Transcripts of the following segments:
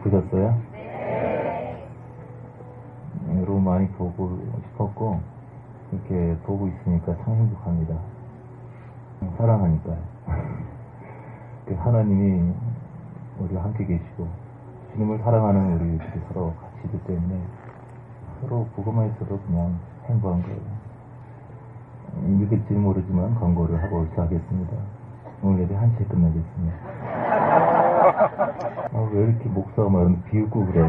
보셨어요? 여러분 많이 보고 싶었고, 이렇게 보고 있으니까 참 행복합니다. 사랑하니까요. 하나님이 우리와 함께 계시고, 주님을 사랑하는 우리들이 서로 같이 있기 때문에 서로 보고만 있어도 그냥 행복한 거예요. 믿을지는 모르지만 광고를 하고 시작하겠습니다. 오늘 예배 1시에 끝나겠습니다. 왜 이렇게 목사가 비웃고 그래?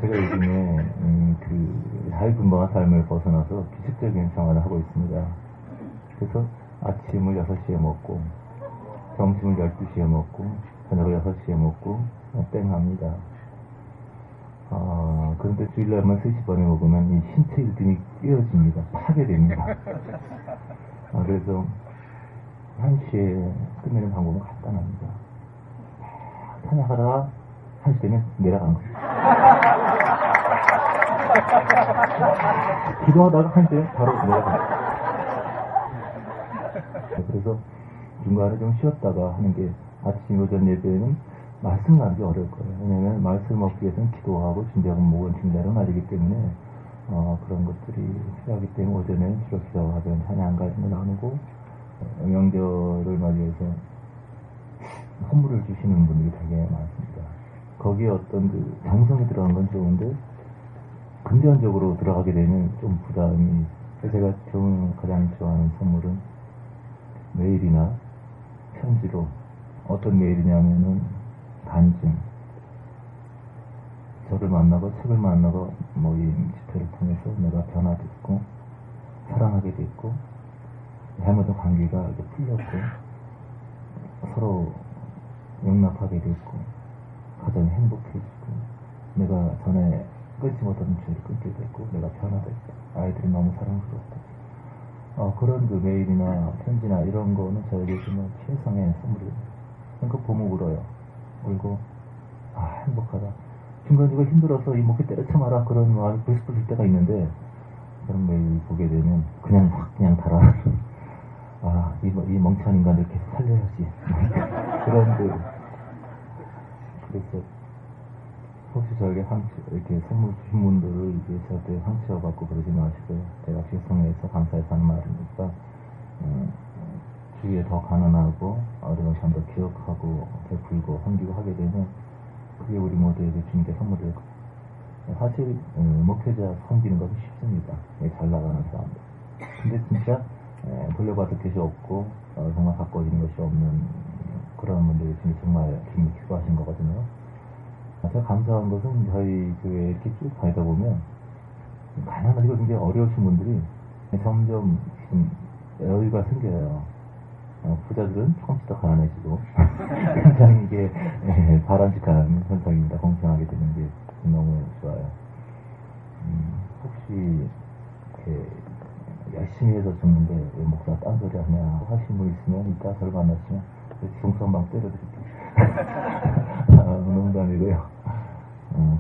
제가 요즘에 자유분방한 삶을 벗어나서 기식적인 생활을 하고 있습니다. 그래서 아침을 6시에 먹고, 점심을 12시에 먹고, 저녁을 6시에 먹고, 땡합니다. 그런데 주일날만 3시 반에 먹으면 이 신체 리듬이 깨어집니다. 파괴됩니다. 그래서 1시에 끝내는 방법은 간단합니다. 찬양하다가 1시 되면 내려가는 거죠. 기도하다가 1시 되면 바로 내려가는 거죠. 그래서 중간에 좀 쉬었다가 하는 게 아침 오전 예배는 말씀 나누기 어려울 거예요. 왜냐하면 말씀을 먹기 위해서는 기도하고 준비하고 목은 준비하는 날이기 때문에 그런 것들이 필요하기 때문에 오전에 주로 기도하면 찬양 가지고 나누고, 명절을 맞이해서 선물을 주시는 분들이 되게 많습니다. 거기에 어떤 정성이 들어간 건 좋은데 금전적으로 들어가게 되면 좀 부담이. 제가 가장 좋아하는 선물은 메일이나 편지로, 어떤 메일이냐면은 간증, 저를 만나고 책을 만나고 모임 집회를 통해서 내가 변화됐고 사랑하게 됐고 잘못된 관계가 이제 풀렸고 서로 용납하게 됐고 가정이 행복해지고 내가 전에 끊지 못하던 죄를 끊게 됐고 내가 변화됐고 아이들이 너무 사랑스럽고 그런 메일이나 편지나 이런 거는 저에게 정말 최상의 선물이에요. 그러니까 보면 울어요. 울고 행복하다. 중간중간 힘들어서 이 목에 때려쳐 마라 그런 마음이 불쑥 들 때가 있는데 그런 메일 보게 되면 그냥 달아. 이 멍청한 인간을 계속 살려야지. 그런 그래서 혹시 저에게 이렇게 선물 주신 분들을 이제 저한테 상처받고 그러지 마시고요. 제가 죄송해서 감사해서 하는 말이니까 주위에 더 가난하고 어려운 사람도 기억하고 베풀고 섬기고 하게 되면 그게 우리 모두에게 주님께 선물이 될 거예요. 사실 목회자 섬기는 것이 쉽습니다. 잘 나가는 사람들. 근데 진짜 돌려받을 것이 없고 정말 바꿔지는 것이 없는 그런 분들이 정말 주님이 기도하신 거거든요. 제가 감사한 것은 저희 교회에 이렇게 쭉 다니다 보면 가난하고 굉장히 어려우신 분들이 점점 여유가 생겨요. 부자들은 조금씩 더 가난해지고 굉장히 이게 바람직한 현상입니다. 공평하게 되는 게 너무 좋아요. 혹시 이렇게 열심히 해서 줬는데 왜 목사 딴소리 하냐 하신 분 있으면 이따 저를 만나시면 중수 한방 때려드릴게요. 농담이고요.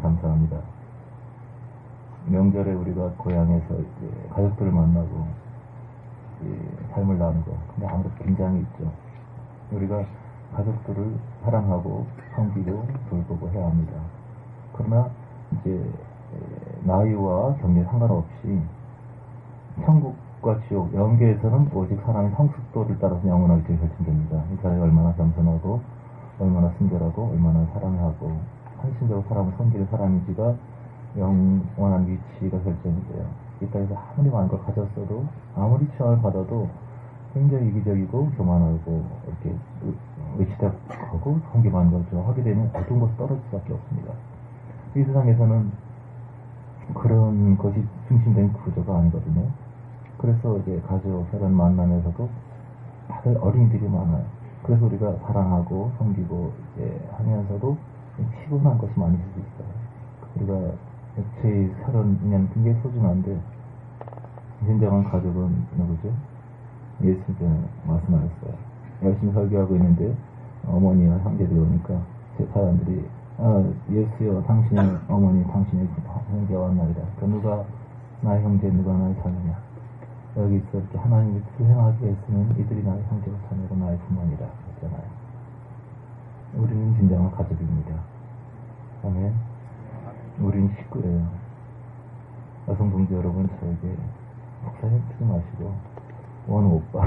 감사합니다. 명절에 우리가 고향에서 이제 가족들을 만나고 삶을 나누고, 근데 아무래도 긴장이 있죠. 우리가 가족들을 사랑하고 섬기고 돌보고 해야 합니다. 그러나 이제 나이와 경계 상관없이 천국과 지옥, 영계에서는 오직 사람의 성숙도를 따라서 영원하게 결정됩니다. 이 사람이 얼마나 겸손하고 얼마나 순결하고 얼마나 사랑하고 헌신적으로 사람을 섬기는 사람인지가 영원한 위치가 결정이 돼요. 이 땅에서 아무리 많은 걸 가졌어도 아무리 치환을 받아도 굉장히 이기적이고 교만하고 이렇게 의치대하고 섬기만 거죠. 하게 되면 어두운 곳에 떨어질 수밖에 없습니다. 이 세상에서는 그런 것이 중심된 구조가 아니거든요. 그래서 이제 가족, 사람 만나면서도 다들 어린이들이 많아요. 그래서 우리가 사랑하고 섬기고 이제 하면서도 피곤한 것이 많이 있을 수 있어요. 우리가 저희 30년 굉장히 소중한데 진정한 가족은 누구죠? 예수님께서 말씀하셨어요. 열심히 설교하고 있는데 어머니와 형제들이 오니까 제 사람들이 예수여 당신의 어머니 당신의 형제가 왔나이다. 그러니까 누가 나의 형제 누가 나의 자녀냐. 여기서 이렇게 하나님의 뜻을 행하기 위해서는 이들이 나의 형제가 자녀고 나의 부모니라 했잖아요. 우리는 진정한 가족입니다. 아멘. 우리는 식구예요. 여성 동지 여러분, 저에게 목사님 쓰지 마시고 원우 오빠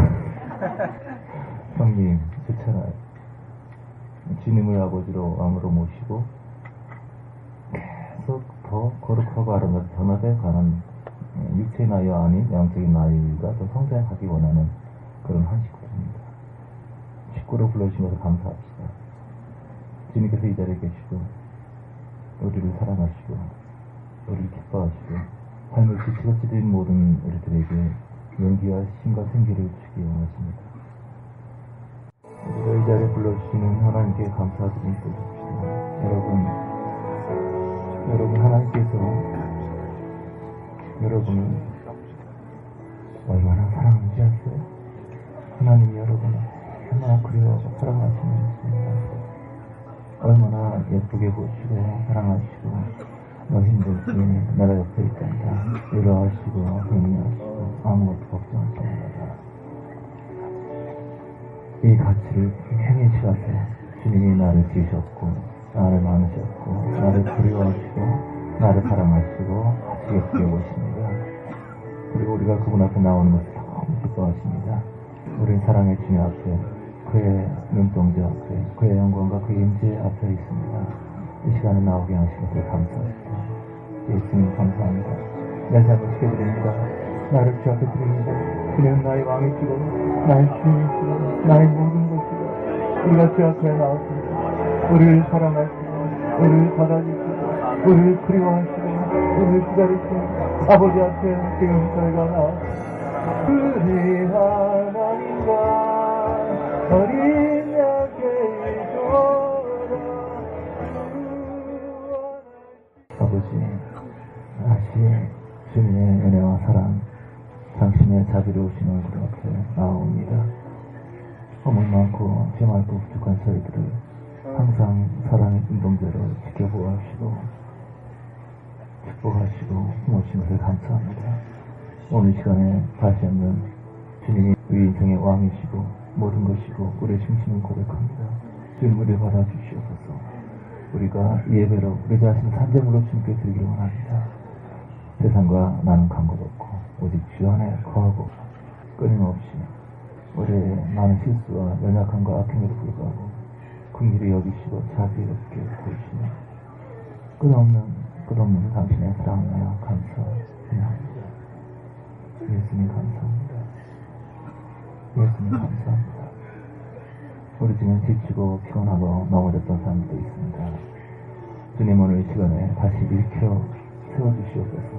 형님 좋잖아요. 주님을 아버지로 왕으로 모시고 계속 더 거룩하고 아름답게 변화돼 가는 육체의 나이가 아닌 영적인 나이가 더 성장하기 원하는 그런 한 식구입니다. 식구로 불러주신 것을 감사합시다. 주님께서 이 자리에 계시고 우리를 사랑하시고 우리를 기뻐하시고 삶을 지치고 찌든 모든 우리들에게 용기와 힘과 생기를 주기 원하십니다. 우리가 이 자리에 불러주시는 하나님께 감사드리는 것 줍시다. 여러분 하나님께서 여러분을 얼마나 사랑하는지 아세요? 하나님이 여러분을 얼마나 그리워 사랑하시는 것입니다. 얼마나 예쁘게 보시고 사랑하시고 너 힘들지 내가 옆에 있단다 위로하시고 격려하시고 아무것도 걱정하지 말아라. 이 가치를 행히 시가세요. 주님이 나를 지으셨고 나를 많으셨고 나를 그리워하시고 나를 사랑하시고 같이 예쁘게 보십니다. 그리고 우리가 그분 앞에 나오는 것을 너무 기뻐하십니다. 우리는 사랑의 주님 앞에 그의 눈동자 앞에 그의 영광과 그의 임재 앞에 있습니다. 이 시간에 나오게 하신 것을 감사합니다. 예수님 감사합니다. 내 삶을 지켜드립니다. 나를 주 앞에 드립니다. 그는 나의 왕이시고 나의 주인이시고 나의 모든 것이고 우리가 주 앞에 나왔습니다. 우리를 사랑하시고 우리를 받아주시고 우리를 그리워하시고 우리를 기다리시고 아버지 앞에 지금 저희가 나왔습니다. 우리 하나님과 어린 양의 조라 아버지 다시 주님의 은혜와 사랑 당신의 자비로우신 얼굴 앞에 나옵니다. 허물 많고 죄 많고 부족한 저희들을 항상 사랑의 인동자로 지켜보아주시고 축복하시고 모신 것을 감사합니다. 오늘 시간에 다시 한번 주님이 우리 인생의 왕이시고 모든 것이고 우리의 중심을 고백합니다. 주님 우리를 받아주시옵소서. 우리가 예배로 우리 자신을 산재물로 주님께 드리기를 원합니다. 세상과 나는 상관없고 오직 주 안에 거하고 끊임없이 우리의 많은 실수와 연약함과 악행에도 불구하고 긍휼히 여기시고 자비롭게 보시며 끝없는 당신의 사랑하여 감사합니다. 예수님 감사합니다. 예수님 감사합니다. 우리 중에 지치고 피곤하고 넘어졌던 사람들도 있습니다. 주님 오늘 이 시간에 다시 일으켜 세워주시옵소서.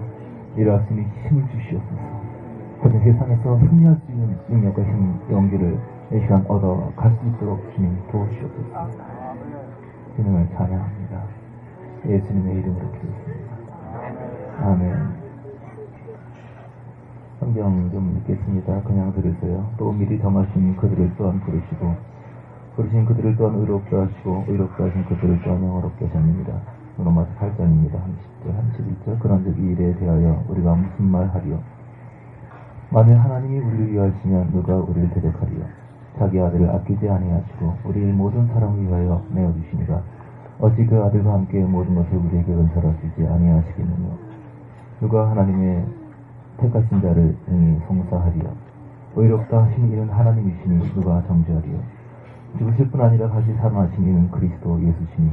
일어날 수 있는 힘을 주시옵소서. 모든 세상에서 승리할 수 있는 능력과 힘, 용기를 이 시간 얻어 갈 수 있도록 주님 도우시옵소서. 주님을 찬양합니다. 예수님의 이름으로 기도했습니다. 아멘. 성경 좀 읽겠습니다. 그냥 들으세요. 또 미리 정하신 그들을 또한 부르신 그들을 또한 의롭다 하시고 의롭다 하신 그들을 또한 영어롭게 하셨습니다. 로마서 8장입니다. 30절, 31절. 그런즉 이 일에 대하여 우리가 무슨 말 하리요? 만일 하나님이 우리를 위하시면 누가 우리를 대적하리요? 자기 아들을 아끼지 아니하시고 우리의 모든 사람을 위하여 내어주시니가 어찌 그 아들과 함께 모든 것을 우리에게 은사로 주지 아니하시겠느냐? 누가 하나님의 택하신 자를 능히 송사하리요? 의롭다 하신 이는 하나님이시니 누가 정죄하리요? 죽으실 뿐 아니라 다시 살아나신 이는 그리스도 예수시니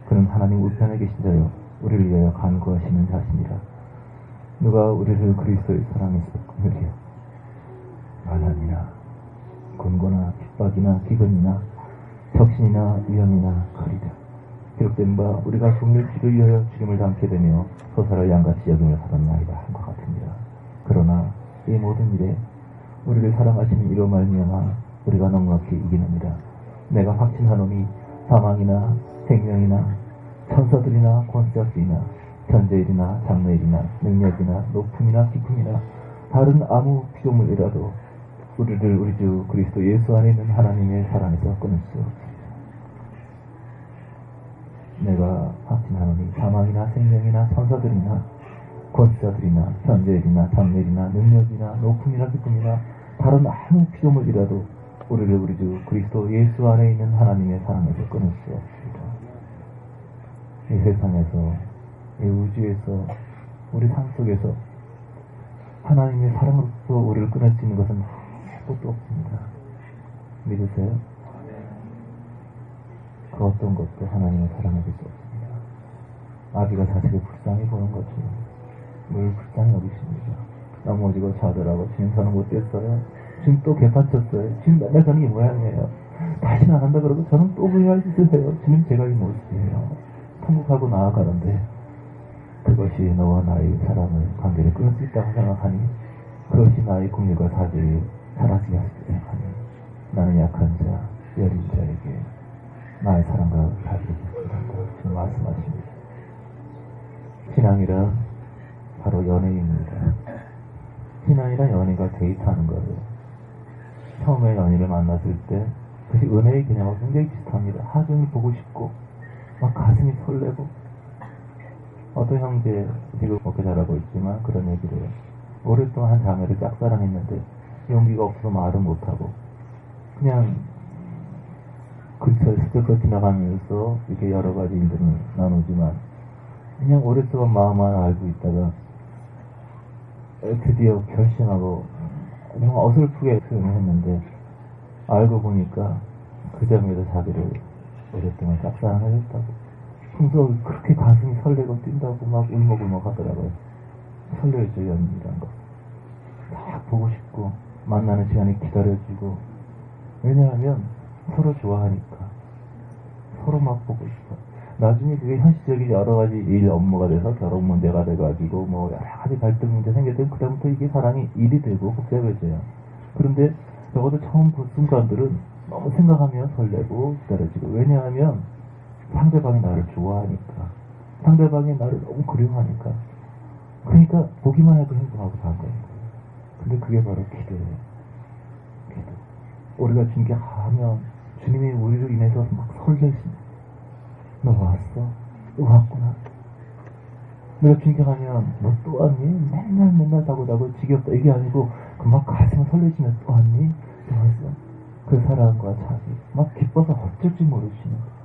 그는 하나님 우편에 계신 자여 우리를 위하여 간구하시는 자시니라. 누가 우리를 그리스도의 사랑했으며 만난이나 곤고나 핍박이나 기근이나 적신이나 위험이나 거리다 기록된 바 우리가 종일 주를 위하여 죽임을 당케 되며 소사를 양같이 여김을 받았나이다 한것 같으니라. 그러나 이 모든 일에 우리를 사랑하시는 이로 말미암아 우리가 넉넉히 이기느니라. 내가 확신하노니 사망이나 생명이나 천사들이나 권세자들이나 현재일이나 장래일이나 능력이나 높음이나 깊음이나 다른 아무 피조물이라도 우리를 우리 주 그리스도 예수 안에 있는 하나님의 사랑에서 끊을 수 없습니다. 내가 확신하노니 사망이나 생명이나 천사들이나 권세자들이나 현재일이나 장래일이나 능력이나 높음이나 깊음이나 다른 아무 피조물이라도 우리를 우리 주 그리스도 예수 안에 있는 하나님의 사랑에서 끊을 수 없습니다. 이 세상에서, 이 우주에서, 우리 삶 속에서 하나님의 사랑으로부터 우리를 끊을 수 있는 것은 아무것도 없습니다. 믿으세요? 그 어떤 것도 하나님의 사랑을 줄 수 없습니다. 아비가 자식을 불쌍히 보는 것처럼 늘 불쌍히 여기십니다. 넘어지고 자더라고 주님 저는 못됐어요. 지금 또 개파쳤어요. 지금 맨날 저는 이 모양이에요. 다시는 안 한다 그러고 저는 또 후회할 짓을 해요. 지금 제가 이 모습이에요. 통곡하고 나아가는데 그것이 너와 나의 사랑을 관계를 끊을 수 있다고 생각하니 그것이 나의 국률과 사실이 사라지게 할 수 있다고 생각하니 나는 약한 자, 여린 자에게 나의 사랑과 사실을 줬습니다. 지금 말씀하십니다. 신앙이란 바로 연애입니다. 신앙이란 연애가 데이트하는 거예요. 처음에 연인을 만났을 때 그것이 은혜의 개념하고 굉장히 비슷합니다. 하루 종일 보고 싶고 막 가슴이 설레고 어떤 형제 지금 먹고 자라고 있지만 그런 얘기를 해요. 오랫동안 한 자매를 짝사랑했는데 용기가 없어서 말은 못하고 그냥 근처에 스쳐서 지나가면서 이렇게 여러 가지 일들을 나누지만 그냥 오랫동안 마음만 알고 있다가 드디어 결심하고 정말 어설프게 표현을 했는데 알고 보니까 그 점에도 자기를 오랫동안 짝사랑하셨다고 평소 그렇게 가슴이 설레고 뛴다고 막 울먹울먹 하더라고요. 설레죠 연인이란 거. 딱 보고 싶고 만나는 시간이 기다려지고 왜냐하면 서로 좋아하니까 서로 막 보고 싶어. 나중에 그게 현실적인 여러 가지 일 업무가 돼서 결혼 문제가 돼가지고 뭐 여러 가지 갈등 문제 생겼더니 그다음부터 이게 사랑이 일이 되고 복잡해져요. 그런데 적어도 처음 그 순간들은 너무 생각하면 설레고 기다려지고 왜냐하면 상대방이 나를 좋아하니까 상대방이 나를 너무 그리워하니까 그러니까 보기만 해도 행복하고 반가운 거예요. 근데 그게 바로 기도예요. 기도. 우리가 중개하면 주님이 우리를 인해서 막 설레십니다. 너 왔어? 또 왔구나. 내가 중개하면 너 또 왔니? 맨날 자고 지겹다 이게 아니고 그 막 가슴 설레시면 또 왔니? 또 왔어. 그 사랑과 자비 막 기뻐서 어쩔 줄 모르시는 거예요.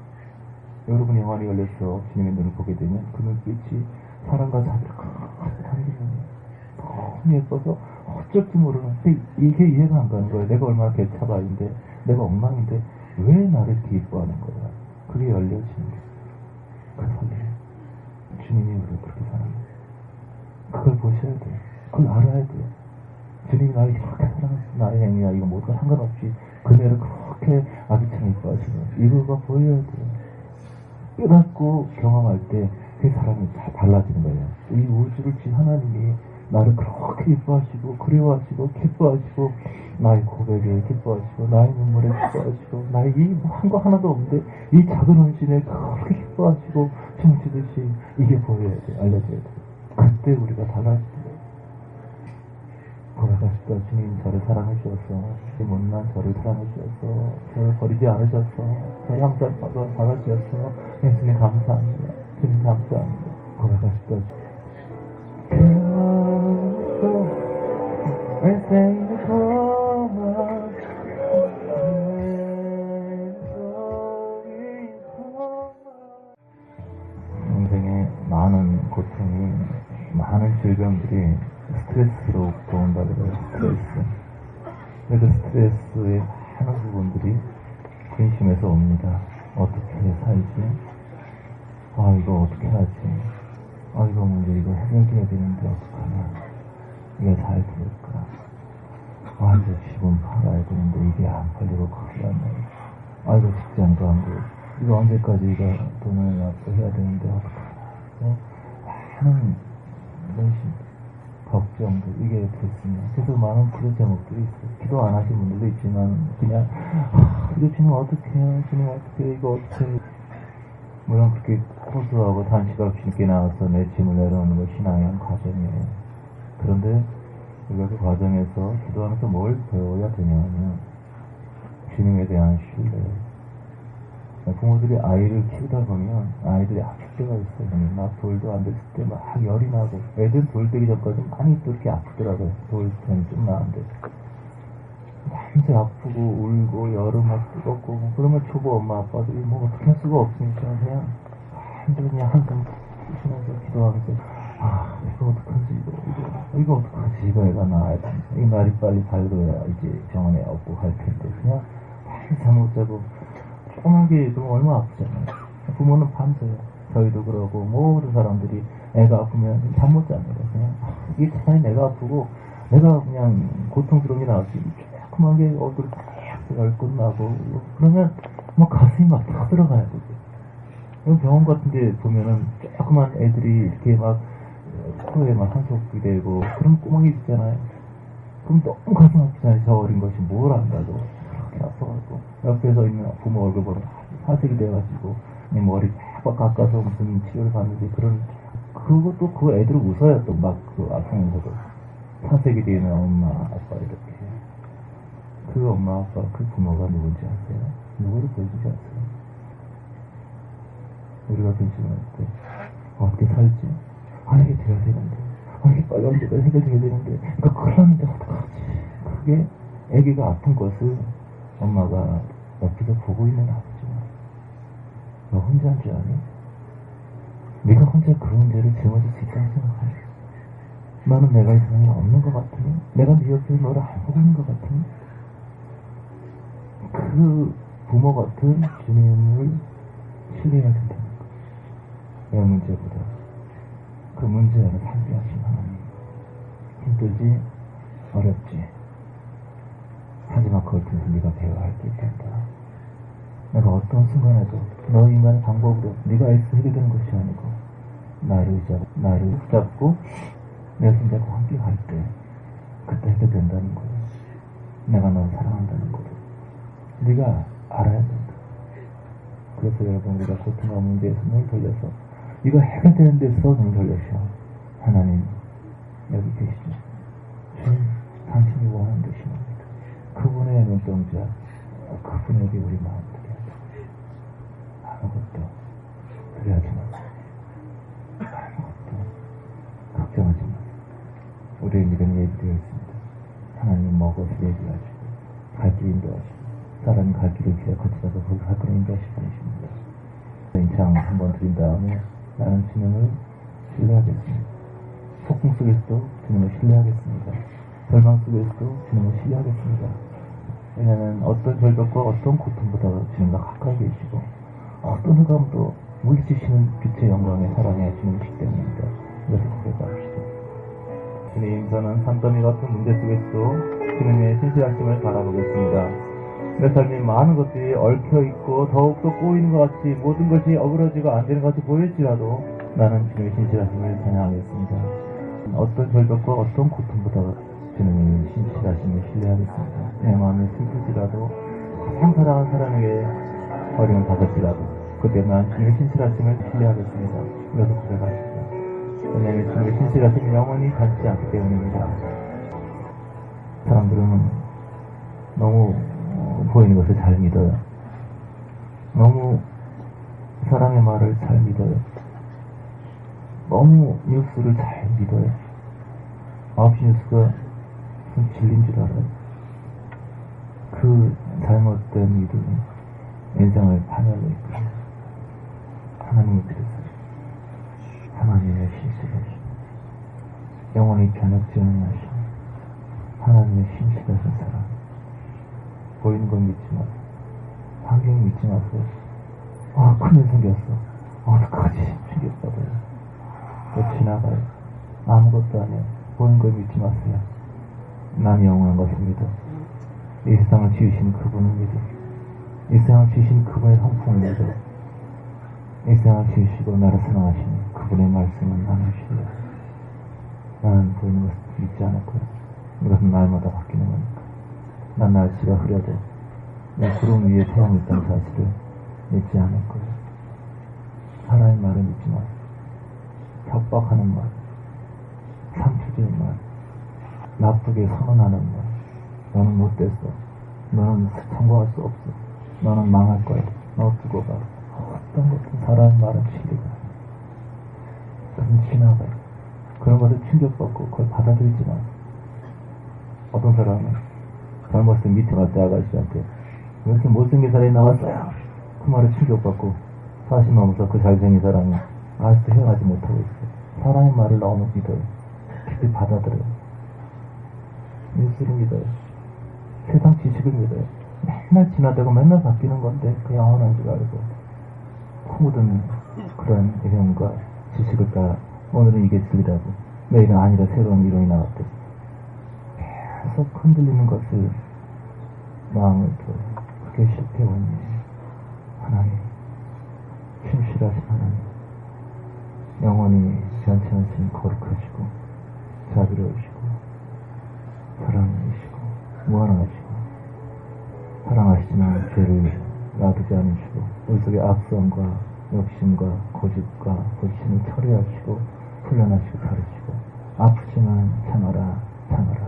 여러분 영안이 열려서 주님의 눈을 보게 되면 그 눈빛이 사랑과 자비를 가득 담기는 너무 예뻐서 어쩔 줄 모르는 이게 이해가 안 가는 거예요. 내가 얼마나 개차바인데 내가 엉망인데 왜 나를 이렇게 이뻐하는 거야. 그게 열려지는 거예요. 그 설레요. 주님이 우리를 그렇게 사랑해요. 그걸 보셔야 돼요. 그걸 알아야 돼요. 주님이 나를 그렇게 사랑했어. 나의 행위야 이거 모두가 상관없이 그녀를 그렇게 아비처럼 이뻐하시면 이거가 보여야 돼요. 깨닫고 경험할 때 그 사람이 다 달라지는 거예요. 이 우주를 지은 하나님이 나를 그렇게 기뻐하시고 그리워하시고 기뻐하시고 나의 고백에 기뻐하시고 나의 눈물에 기뻐하시고 나의 이 한 거 하나도 없는데 이 작은 헌신에 그렇게 기뻐하시고 춤추듯이 이게 보여야 돼. 알려줘야 돼. 그때 우리가 달라지는 거예요. 고백하시다. 주님 저를 사랑해 주셔서 이 못난 저를 사랑해 주셔서 저를 버리지 않으셔서 저를 항상 받아주셔서 예수님 감사합니다. 주님 감사합니다. 고백하시다. 인생에 많은 고통이 많은 질병들이 스트레스로부터 온다 그래요. 스트레스. 그래서 스트레스의 많은 부분들이 근심에서 옵니다. 어떻게 살지? 아 이거 어떻게 하지? 아 이거 문제 이거 해결해야 되는데 어떡하냐? 이게 잘 될까? 아 이거 집은 팔아야 되는데 이게 안 팔리고 큰일 났네. 아 이거 직장도 안 되고 이거 언제까지 이거 돈을 납부 해야 되는데 어떡하나? 많은 근심, 걱정들 이게 됐으면 그래서 많은 기도 제목들이 있어요. 기도 안 하신 분들도 있지만 그냥 이거 주님 어떻게 해요? 주님 어떻게 해? 이거 어떻게 해? 물론 그렇게 호소하고 단식하고 주님께 나와서 내 짐을 내려놓는 것 신앙의 한 과정이에요. 그런데 우리가 그 과정에서 기도하면서 뭘 배워야 되냐면 주님에 대한 신뢰. 부모들이 아이를 키우다 보면 아이들이 아플 때가 있어요. 막 돌도 안 됐을 때 막 열이 나고 애들 돌 되기 전까지 많이 또 이렇게 아프더라고요. 돌 때는 좀 나은데 밤새 아프고 울고 여름 막 뜨겁고 그러면 초보 엄마 아빠들이 뭐 어떻게 할 수가 없으니까 그냥 완전히 한숨 쉬면서 기도하면서 이거 어떡하지 이거 어떡하지 이거 애가 나아야 돼. 이 날이 빨리 밝아야 이제 병원에 업고 갈 텐데 그냥 빨리 잠 못 자고 조그맣게 좀 얼마나 아프잖아요. 부모는 밤새요. 저희도 그러고 모든 사람들이 애가 아프면 잠 못 잡니다. 그냥 이게 차라리 내가 아프고 내가 그냥 고통스러운 게 나왔지 조그만 게 얼굴 딱 끝나고 그러면 막 가슴이 막 터들어가요. 병원 같은 데 보면은 조그만 애들이 이렇게 막 코에 막 한속이 되고 그런 꼬막이 있잖아요. 그럼 너무 가슴 아프잖아요. 저 어린 것이 뭘 안다고 그렇게 아파가지고 옆에서 있는 부모 얼굴 보면 사색이 돼가지고 머리 팍 깎아서 무슨 치료를 받는데 그것도 그 애들 웃어요. 또 막 그 아프면서도 사색이 되는 엄마 아빠 이렇게 그 엄마 아빠 그 부모가 누군지 아세요? 누구를 보여주지 않아요? 우리가 괜찮을 때 어떻게 살지? 이게 돼야 되는데 이게 빨리 언제가 해결돼야 되는데 그러니까 큰일 났는데 어떡하지? 그게 아기가 아픈 것을 엄마가 옆에서 보고 있는 아버지만 너 혼자인 줄 아니? 네가 혼자 그 문제를 짊어질 수 있다고 생각하니? 너는 내가 이 세상에 없는 것 같으니? 내가 네 옆에서 너를 안 보고 있는 것 같으니? 그 부모 같은 주님을 신뢰해야 된다는 것. 내 문제보다 그 문제를 상대하신 하나님. 힘들지? 어렵지? 하지만 그걸 통해서 네가 배워야 할 게 있단다. 내가 어떤 순간에도 너 인간의 방법으로 네가 애써 해결되는 것이 아니고 나를 붙잡고 내 손잡고 함께 갈 때 그때 해결된다는 거예요. 내가 널 사랑한다는 거를 네가 알아야 된다. 그래서 여러분 우리가 고통과 문제에서 눈을 돌려서 이거 해결되는 데서 눈을 돌려서 하나님 여기 계시죠. 주님 당신이 원하는 것이 뭡니까? 그분의 눈동자 그분에게 우리 마음 드려야 돼. 아무것도 두려워하지 마세요. 아무것도 걱정하지 마세요. 우리의 믿음이 예비되어 있습니다. 하나님 먹어서 예비하시고 갈 길 인도하시고 사람이 갈 길을 길에 거치다가 거기 갈 길을 인도하시고 계십니다. 인창 한번 드린 다음에 나는 주님을 신뢰하겠습니다. 폭풍 속에서도 주님을 신뢰하겠습니다. 절망 속에서도 주님을 신뢰하겠습니다. 왜냐하면 어떤 절벽과 어떤 고통보다 주님과 가까이 계시고 어떤 흑암도 물리치시는 빛의 영광의 사랑의 주님이시기 때문입니다. 그래서 고백합시다. 주님, 저는 산더미 같은 문제 속에서도 주님의 신실하심을 바라보겠습니다. 내 삶에 많은 것들이 얽혀있고 더욱더 꼬이는 것 같이 모든 것이 어그러지고 안 되는 것 같이 보일지라도 나는 주님의 신실하심을 찬양하겠습니다. 어떤 절벽과 어떤 고통보다 주님의 신실하심을 신뢰하겠습니다. 내 마음이 슬프지라도 가장 사랑하는 사람에게 어려움을 받았지라도 그때 난 주님의 신실하심을 신뢰하겠습니다. 그래서 고백하십니다. 왜냐하면 주님의 신실하심이 영원히 닳지 않기 때문입니다. 사람들은 너무 보이는 것을 잘 믿어요. 너무 사랑의 말을 잘 믿어요. 너무 뉴스를 잘 믿어요. 9시 뉴스가 무슨 진리인 줄 알아요. 그 잘못된 믿음이 인생을 파멸로 이끌어요. 하나님이 그랬어요. 하나님의 신실하심, 영원히 변혁지 않는 하심, 하나님의 신실하신 사랑. 보이는 건 믿지 마세요. 환경이 믿지 마세요. 큰일 생겼어. 어떡하지? 충격받아요. 또 지나가요. 아무것도 아니에요. 보이는 걸 믿지 마세요. 난 영원한 것을 믿어. 이 세상을 지으신 그분을 믿어. 이 세상을 지으신 그분의 성품을 믿어. 이 세상을 지으시고 나를 사랑하시는 그분의 말씀은 나는 신뢰. 나는 보이는 것을 믿지 않을 거야. 이것은 날마다 바뀌는 거니까. 난 날씨가 흐려도 내 구름 위에 태양이 있다는 사실을 믿지 않을 거야. 하나의 말을 믿지 마. 협박하는 말, 상투적인 말, 나쁘게 선언하는 말. 너는 못됐어. 너는 성공할 수 없어. 너는 망할 거야. 너 두고 가. 어떤 것든 사람의 말은 진리가 그건 지나가요. 그런 것을 충격받고 그걸 받아들이지만 어떤 사람은 잘못해서 미팅 갈 때 아가씨한테 왜 이렇게 못생긴 사람이 나왔어요? 그 말에 충격받고 40 넘어서 그 잘생긴 사람이 아직도 헤어나지 못하고 있어요. 사람의 말을 너무 믿어요. 깊이 받아들여요. 뉴스를 믿어요. 세상 지식을 믿어요. 맨날 지나다고 맨날 바뀌는 건데 그 영원한 줄 알고 묻은 그런 이론과 지식을 따라 오늘은 이게 진리라고 내일은 아니라 새로운 이론이 나왔대. 계속 흔들리는 것을 마음을 또 그게 실패오니 하나님, 신실하신 하나님, 영원히 변치 않으신 거룩하시고 자비로우시고 사랑이시고 무한하시고 사랑하시지만 죄를 놔두지 않으시고 우리 속의 악성과 욕심과 고집과 불신을 처리하시고 훈련하시고 가르치고 아프지만 참아라 참아라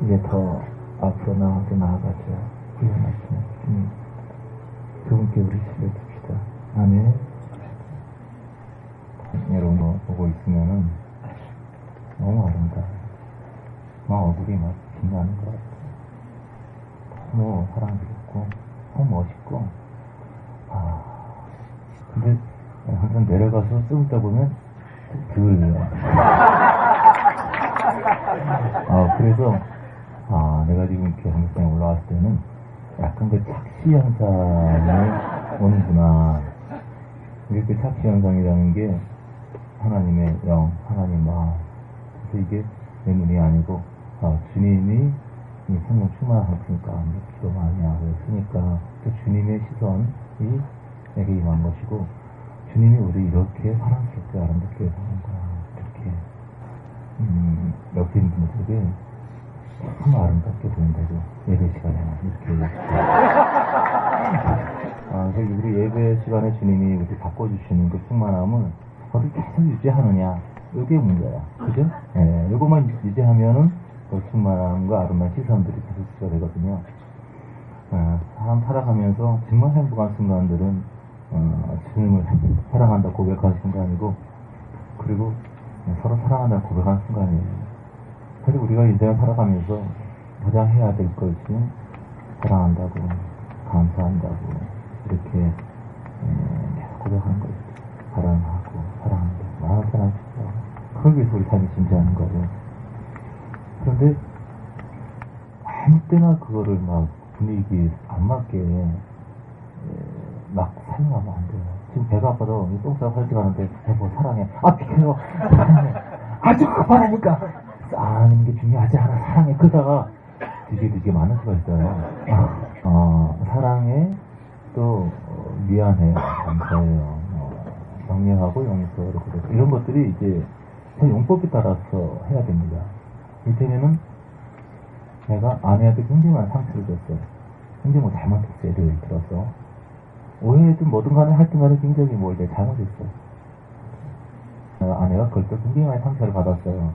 이제 더 앞으로 나아가자 훈련하시는 주님 그분께 우리 신뢰 둡시다. 아멘. 여러분 보고 있으면은 너무 아름다워요. 막 얼굴이 막 빛나는 것 같아요. 너무 사랑스럽고 너무 멋있고 근데 항상 내려가서 좀 있다 보면 그래서 내가 지금 이렇게 한국장에 올라왔을 때는 약간 그 착시 현상이 오는구나. 이렇게 착시 현상이라는 게 하나님의 영, 하나님 마음. 그래서 이게 내 눈이 아니고 주님이 이 성령 충만하셨으니까 기도 많이 하고 했으니까 또 주님의 시선이 내게 임한 것이고 주님이 우리 이렇게 사랑스럽게 아름답게 보는 거야. 이렇게 옆에 있는 분들에게 참 아름답게 보인다고 예배 시간에 이렇게 그래서 우리 예배 시간에 주님이 우리 바꿔주시는 그 충만함을 그걸 계속 유지하느냐 이게 문제야. 그죠? 예, 이것만 유지하면은 그 충만함과 아름다운 시선들이 계속 유지가 되거든요. 사람 살아가면서 정말 행복한 순간들은 주님을 사랑한다 고백하는 순간이고 그리고 서로 사랑한다 고백하는 순간이에요. 그래서 우리가 인생을 살아가면서 가장 해야 될 것이 사랑한다고 감사한다고 이렇게 계속 고백하는 거죠. 사랑하고 사랑한다고 사랑하고 그걸 위해서 우리 삶이 존재하는 거예요. 그런데 아무 때나 그거를 막 분위기에 안 맞게 막 사용하면 안 돼요. 지금 배가 아파서 똥 싸고 살찌 가는데 여보 사랑해. 비켜요. 사랑해. 아주 급하다니까. 싸는 게 중요하지 않아. 사랑해. 그러다가 되게 많은 수가 있어요. 사랑해 또 미안해요. 감사해요. 격려하고 용서하고 이런 것들이 이제 용법에 따라서 해야 됩니다. 이때는 내가 아내한테 굉장히 많은 상처를 줬어요. 굉장히 잘못했어요. 예를 들어서 오해든 뭐든 간에 하여튼 간에 굉장히 내가 잘못했어요. 아내가 그럴 때 굉장히 많이 상처를 받았어요.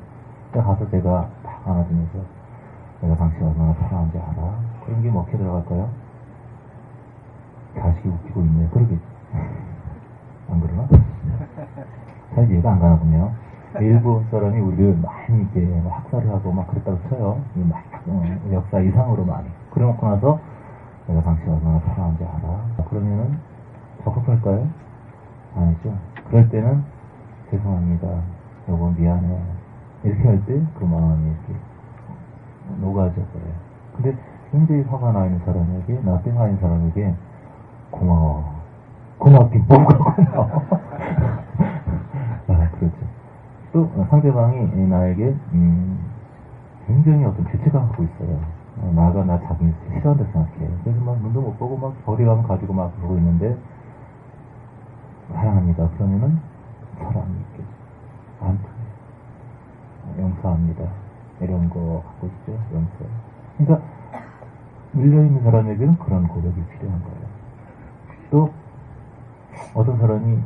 그래서 가서 제가 딱 안아주면서 내가 당신 얼마나 사랑한지 알아? 그런 게 먹혀 들어갈까요? 자식이 웃기고 있네. 그러게 안 그러나? 사실 이해가 안 가나 보네요. 일본 사람이 우리를 많이 이렇게 학살을 하고 막 그랬다고 쳐요. 막 역사 이상으로 많이. 그래놓고 나서 내가 당신 얼마나 사랑한지 알아? 그러면은 적합할까요? 아니죠. 그럴 때는 죄송합니다. 여보 미안해. 이렇게 할 때 그 마음이 이렇게 녹아져 버려요. 근데 굉장히 화가 나 있는 사람에게, 나 때문에 나 있는 사람에게 고마워. 고맙긴 뭐가 고마워. 그렇죠. 또 상대방이 나에게 굉장히 어떤 죄책감을 갖고 있어요. 나가 나 자기 싫어한다 생각해. 그래서 막 눈도 못 보고 막 거리감 가지고 막 그러고 있는데 사랑합니다. 그러면은 사랑이 있게 안 통해. 용서합니다. 이런 거 갖고 있죠. 용서. 그러니까 밀려있는 사람에게는 그런 고백이 필요한 거예요. 또 어떤 사람이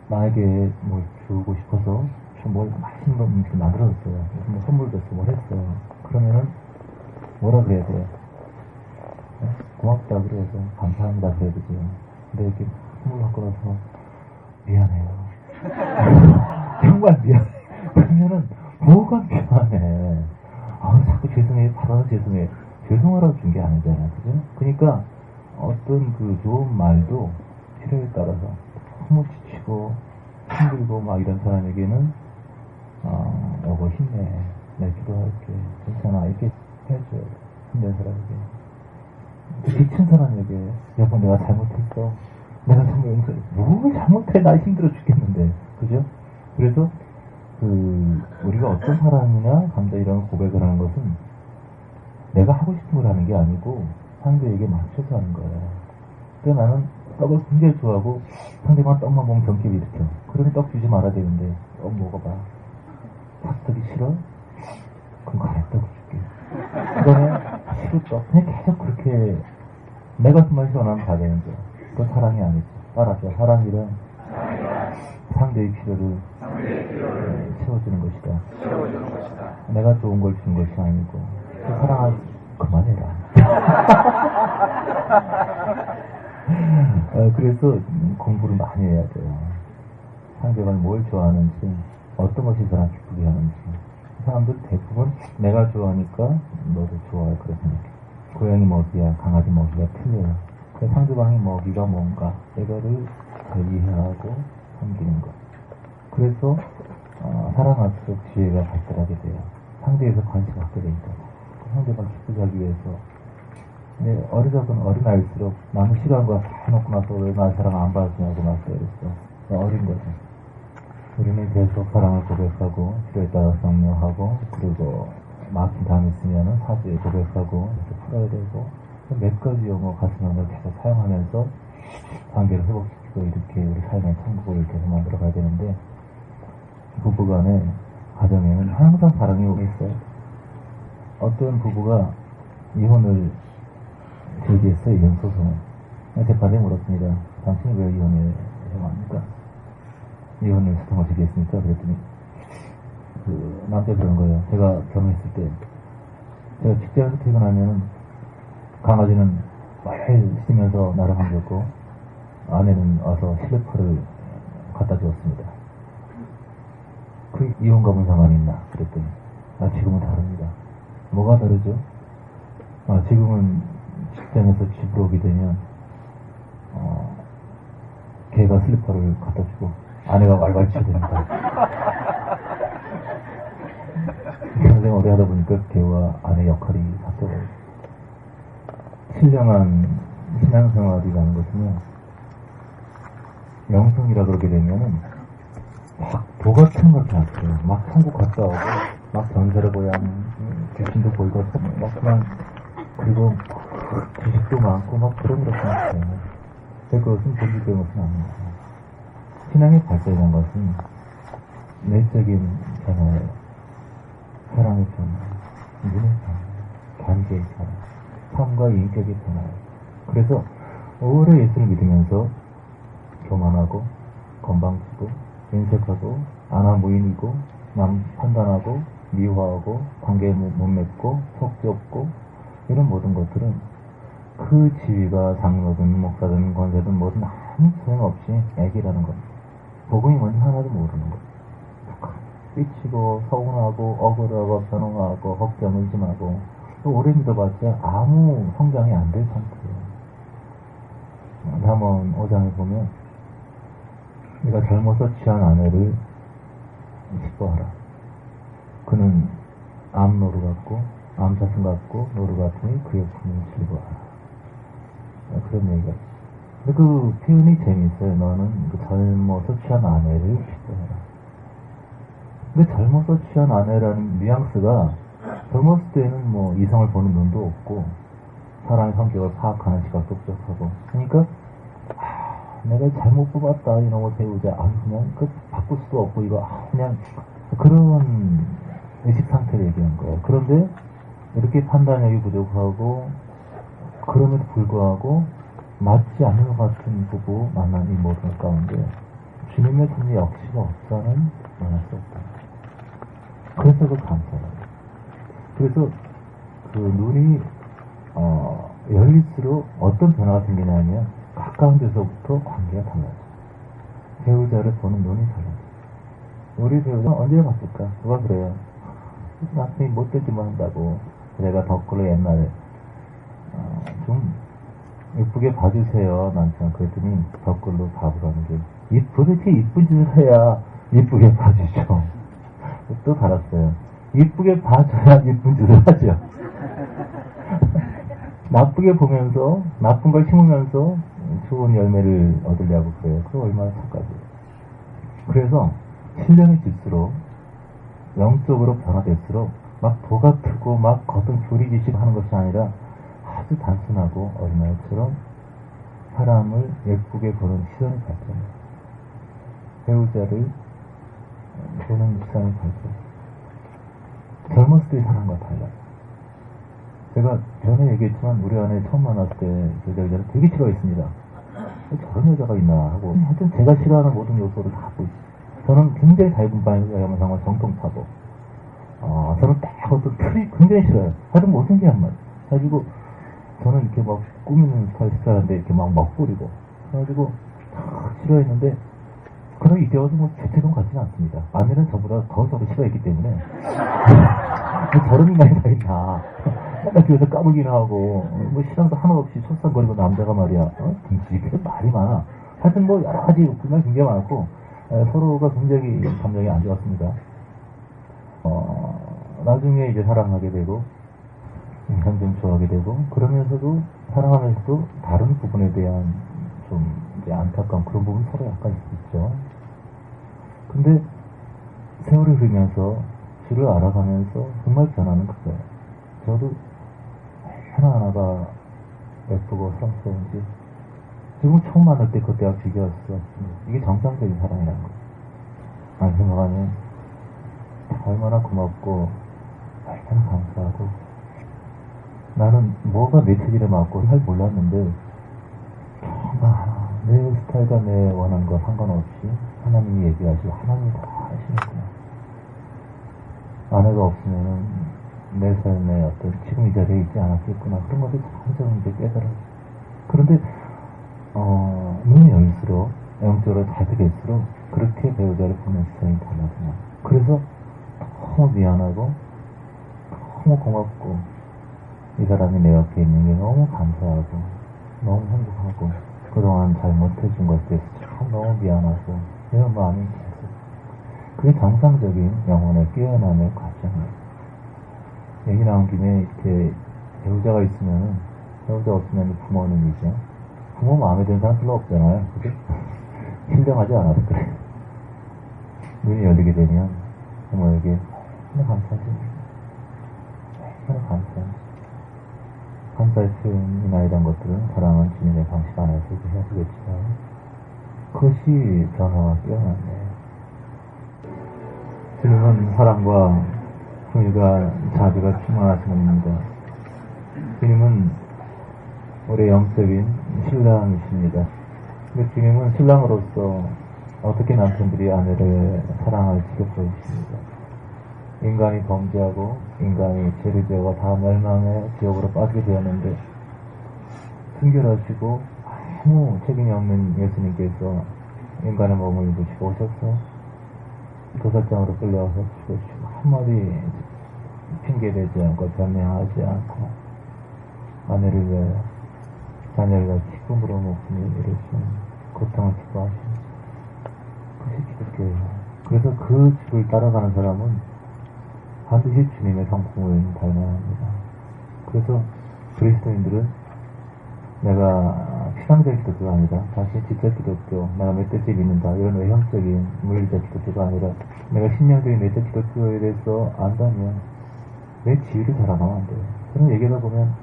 나에게 뭘 주고 싶어서 뭘 맛있는 음식 만들어줬어요. 뭐 선물 줬어, 뭘 했어. 그러면은 뭐라 그래야 돼요? 고맙다 그래서 감사합니다 그래야 되죠. 근데 이렇게 선물 갖고 나서 미안해요. 정말 미안해. 그러면은 뭐가 미안해. 자꾸 죄송해. 받아서 죄송해. 죄송하라고 준 게 아니잖아요. 그죠? 그러니까 어떤 그 좋은 말도 필요에 따라서 너무 지치고 힘들고 막 이런 사람에게는 여보 힘내, 내 기도할게, 괜찮아 이렇게 해줘요. 힘든 사람에게. 지친 사람에게 여보 내가 잘못했어, 내가 정말 용서해. 뭘 잘못해, 나 힘들어 죽겠는데, 그죠? 그래서 우리가 어떤 사람이나 감자 이런 고백을 하는 것은 내가 하고 싶은 걸 하는 게 아니고 상대에게 맞춰서 하는 거예요. 그래서 나는 떡을 굉장히 좋아하고 상대방 떡만 보면 경기를 일으켜. 그러면 떡 주지 말아야 되는데 먹어봐. 떡이 싫어? 그럼 가래떡 줄게. 그 다음에 싫어 떡. 그냥 계속 그렇게 내 같은만 시원하면 다 되는 거야. 그건 사랑이 아니죠. 알았죠? 사랑이란 상대의 필요를 채워주는 것이다. 내가 좋은 걸 주는 것이 아니고. 사랑하지 그만해라. 그래서 공부를 많이 해야 돼요. 상대방이 뭘 좋아하는지, 어떤 것이 사람 기쁘게 하는지. 사람들 대부분 내가 좋아하니까 너도 좋아해, 그렇게 생각해. 고양이 먹이야, 강아지 먹이가 틀려요. 상대방의 먹이가 뭔가 이거를 이해하고 섬기는 것. 그래서 사랑할수록 지혜가 발달하게 돼요. 상대에서 관심을 갖게 되니까. 상대방 기쁘게 하기 위해서. 근데 어린아이일수록 남의 시간과 다 해놓고 나서 왜 나 사랑 안 받았냐고 말씀드렸어. 어린 거죠. 우리는 계속 사랑을 고백하고 필요에 따라 격려하고, 그리고 막힌 담이 있으면 사주에 고백하고 계속 풀어야 되고, 몇 가지 용어 가슴을 계속 사용하면서 관계를 회복시키고 이렇게 우리 삶의 천국을 계속 만들어 가야 되는데, 부부간의 가정에는 항상 사랑이 있어요. 어떤 부부가 이혼을 제기했어요. 이혼 소송을. 재판에 물었습니다. 당신이 왜 이혼을 합니까? 이혼을 소송을 제기했습니까? 그랬더니 남자가 그런 거예요. 제가 결혼했을 때 제가 직장에서 퇴근하면 강아지는 매일 씻으면서 나를 반겼고 아내는 와서 실내파를 갖다 주었습니다. 그 이혼과 무슨 상관이 있나? 그랬더니 지금은 다릅니다. 뭐가 다르죠? 지금은 직장에서 집으로 오게 되면 개가 슬리퍼를 갖다 주고 아내가 왈왈 쳐야 됩니다. 평생 오래 하다 보니까 개와 아내 역할이 바뀌어요. 신령한 신앙생활이라는 것은요, 영성이라 그러게 되면은 막 도 같은 걸 생각해요. 막 천국 갔다 오고, 막 전설의 고향, 귀신도 보이고, 막 그냥, 그리고 지식도 많고, 막 그런 걸 생각해요. 그것은 본질적인 것은 아닙니다. 신앙의 발전이라는 것은 내적인 변화예요. 사랑의 변화, 눈의 변화, 관계의 변화, 삶과 인격의 변화예요. 그래서 오래 예수를 믿으면서 교만하고, 건방지고, 인색하고, 아나무인이고, 남 판단하고, 미화하고, 관계에 못 맺고, 속 좁고, 이런 모든 것들은 그 지위가 장로든 목사든 권세든 뭐든 아무 소용없이 애기라는 겁니다. 복음이 뭔지 하나도 모르는 거예요. 삐치고 서운하고 억울하고 변호하고 걱정 의심하고 또 오래 믿어봤자 아무 성장이 안 될 상태예요. 잠언 5장에 보면 네가 젊어서 취한 아내를 기뻐하라. 그는 암노루 같고 암사슴 같고 노루 같으니 그의 품을 즐거워하라. 그런 얘기가 있어요. 근데 그 표현이 재미있어요. 너는 그 젊어서 취한 아내를 기뻐해라. 근데 젊어서 취한 아내라는 뉘앙스가 젊었을 때는 뭐 이성을 보는 눈도 없고 사람의 성격을 파악하는 시각도 부족하고 그러니까 내가 잘못 뽑았다 이놈의 배우자 그냥 그 바꿀 수도 없고 이거 그냥 그런 의식 상태를 얘기한 거예요. 그런데 이렇게 판단력이 부족하고 그럼에도 불구하고 맞지 않는 것 같은 부부 만난 이 모든 가운데 주님의 섭리 역시가 없다는 말할 수 없다. 그래서 그 감사해요. 그래서 그 눈이 열릴수록 어떤 변화가 생기냐면 가까운 데서부터 관계가 달라져. 배우자를 보는 눈이 달라져. 우리 배우자는 언제 봤을까? 누가 그래요? 남편이 못되기만 한다고. 내가 덕글로 옛날에 좀 예쁘게 봐주세요 남편. 그랬더니 덕글로 바보라는 게 도대체 이쁜 짓을 해야 이쁘게 봐주죠. 또 달았어요. 이쁘게 봐줘야 이쁜 짓을 하죠. 나쁘게 보면서 나쁜 걸 심으면서 좋은 열매를 얻으려고 그래요. 그거 얼마나 착하죠. 그래서 신령이 질수록 영적으로 변화될수록 막 도가 트고 막 겉은 조리지식 하는 것이 아니라 아주 단순하고 어린아이처럼 사람을 예쁘게 보는 시선이 발전해요. 배우자를 보는 시선이 발전해요. 젊었을 때 사람과 달라요. 제가 전에 얘기했지만 우리 아내 처음 만났을 때 그 여자를 되게 싫어했습니다. 저런 여자가 있나 하고 하여튼 제가 싫어하는 모든 요소를 다 갖고 있어요. 저는 굉장히 자유분방하면 정말 정통파고 저는 딱 어떤 틀이 굉장히 싫어요. 하여튼 못생긴 말. 그래가지고 저는 이렇게 막 꾸미는 스타일인데 이렇게 막 먹부리고 그래가지고 싫어했는데 그런 이때와서 뭐 죄책감 같지는 않습니다. 아내는 저보다 더 저를 싫어했기 때문에 저런 인간이 다 있나. 맨날 뒤에서 까불기나 하고 뭐 시간도 하나 없이 솔선거리고 남자가 말이야 듬직해 말이 많아. 하여튼 뭐 여러 가지 불만이 굉장히 많았고 서로가 굉장히 감정이 안 좋았습니다. 나중에 이제 사랑하게 되고 점점 좋아하게 되고 그러면서도 사랑하면서도 다른 부분에 대한 좀 이제 안타까운 그런 부분이 서로 약간 있죠. 근데 세월이 흐르면서 주를 알아가면서 정말 변하는 그거예요. 저도 하나하나가 예쁘고 사랑스러운지 지금 처음 만날 때 그때와 비교했어. 이게 정상적인 사랑이라는 거예요. 안 생각하면 얼마나 고맙고 얼마나 감사하고 나는 뭐가 내 체질에 맞고 잘 몰랐는데 내 스타일과 내 원하는 거 상관없이 하나님이 얘기하시고 하나님이 다 하시는구나. 아내가 없으면은 내 삶에 어떤 지금 이 자리에 있지 않았겠구나. 그런 것을 점점 이제 깨달아요. 그런데 눈이 열수록 영적으로 잘 되겠을수록 그렇게 배우자를 보는 시선이 달라져요. 그래서 너무 미안하고 너무 고맙고 이 사람이 내 옆에 있는 게 너무 감사하고 너무 행복하고 그동안 잘못해준 것에 대해서 참 너무 미안하고 이런 마음이 계속 그게 정상적인 영혼의 깨어남의 과정이에요. 얘기 나온 김에 이렇게 배우자가 있으면 배우자 없으면 부모님이죠. 부모 마음에 드는 사람 별로 없잖아요. 그죠? 신령하지 않아서 그래. 눈이 열리게 되면 부모에게 정말 감사하지. 정말 감사하지. 감사의 표현이나 이런 것들은 사랑은 주님의 방식 안에서 해야 되겠지만 그것이 변화가 깨어났네요. 주님은 사랑과 긍휼과 자비가 충만하신 분입니다. 주님은 우리의 영적인 신랑이십니다. 근데 주님은 신랑으로서 어떻게 남편들이 아내를 사랑할지도 보여주십니다. 인간이 범죄하고 인간이 죄를 지어가 다 멸망의 지옥으로 빠지게 되었는데 순결하시고 아무 책임이 없는 예수님께서 인간의 몸을 입으시고 오셔서 도살장으로 끌려와서 죽으시고 한마디 핑계대지 않고 변명하지 않고 아내를 위하여 자녀를 위하여 기쁨으로 목숨을 잃으시는 고통을 기뻐하시는 그것이 기독교예요. 그래서 그 집을 따라가는 사람은 반드시 주님의 성품을 닮아야 합니다. 그래서 그리스도인들은 내가 피상적 기독교가 아니라 다시 지적 기독교, 내가 멧돼지 믿는다 이런 외형적인 물리적 기독교가 아니라 내가 신령적인 내적 기독교에 대해서 안다면 내 지위를 자랑하면 안 돼요. 그런 얘기하다 보면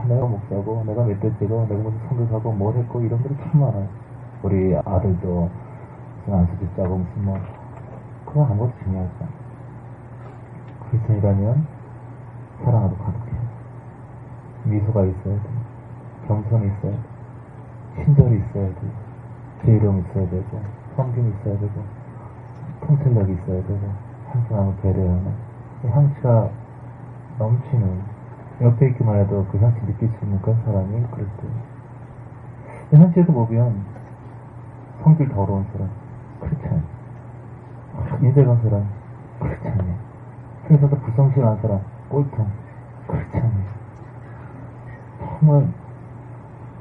내가 목사고 내가 멧돼지고 내가 무슨 선교사고 뭘 했고 이런 것들이 참 많아요. 우리 아들도 무슨 안수집 짜고 무슨 뭐 그건 아무것도 중요하지 않아요. 크리스천이라면 사랑하도 가득해요. 미소가 있어야 돼. 겸손이 있어야 돼. 친절이 있어야 돼. 지혜로움이 있어야 되고 섬김이 있어야 되고 통찰력이 있어야 되고 한 사람을 배려하는 향취가 넘치는 옆에 있기만 해도 그 향취 느낄 수 있는 그런 사람이 그리스도예요. 현실에도 보면 성질 더러운 사람 크리스천, 인색한 사람 크리스천이에요. 그래서 불성실한 사람 꼴통 크리스천이에요. 정말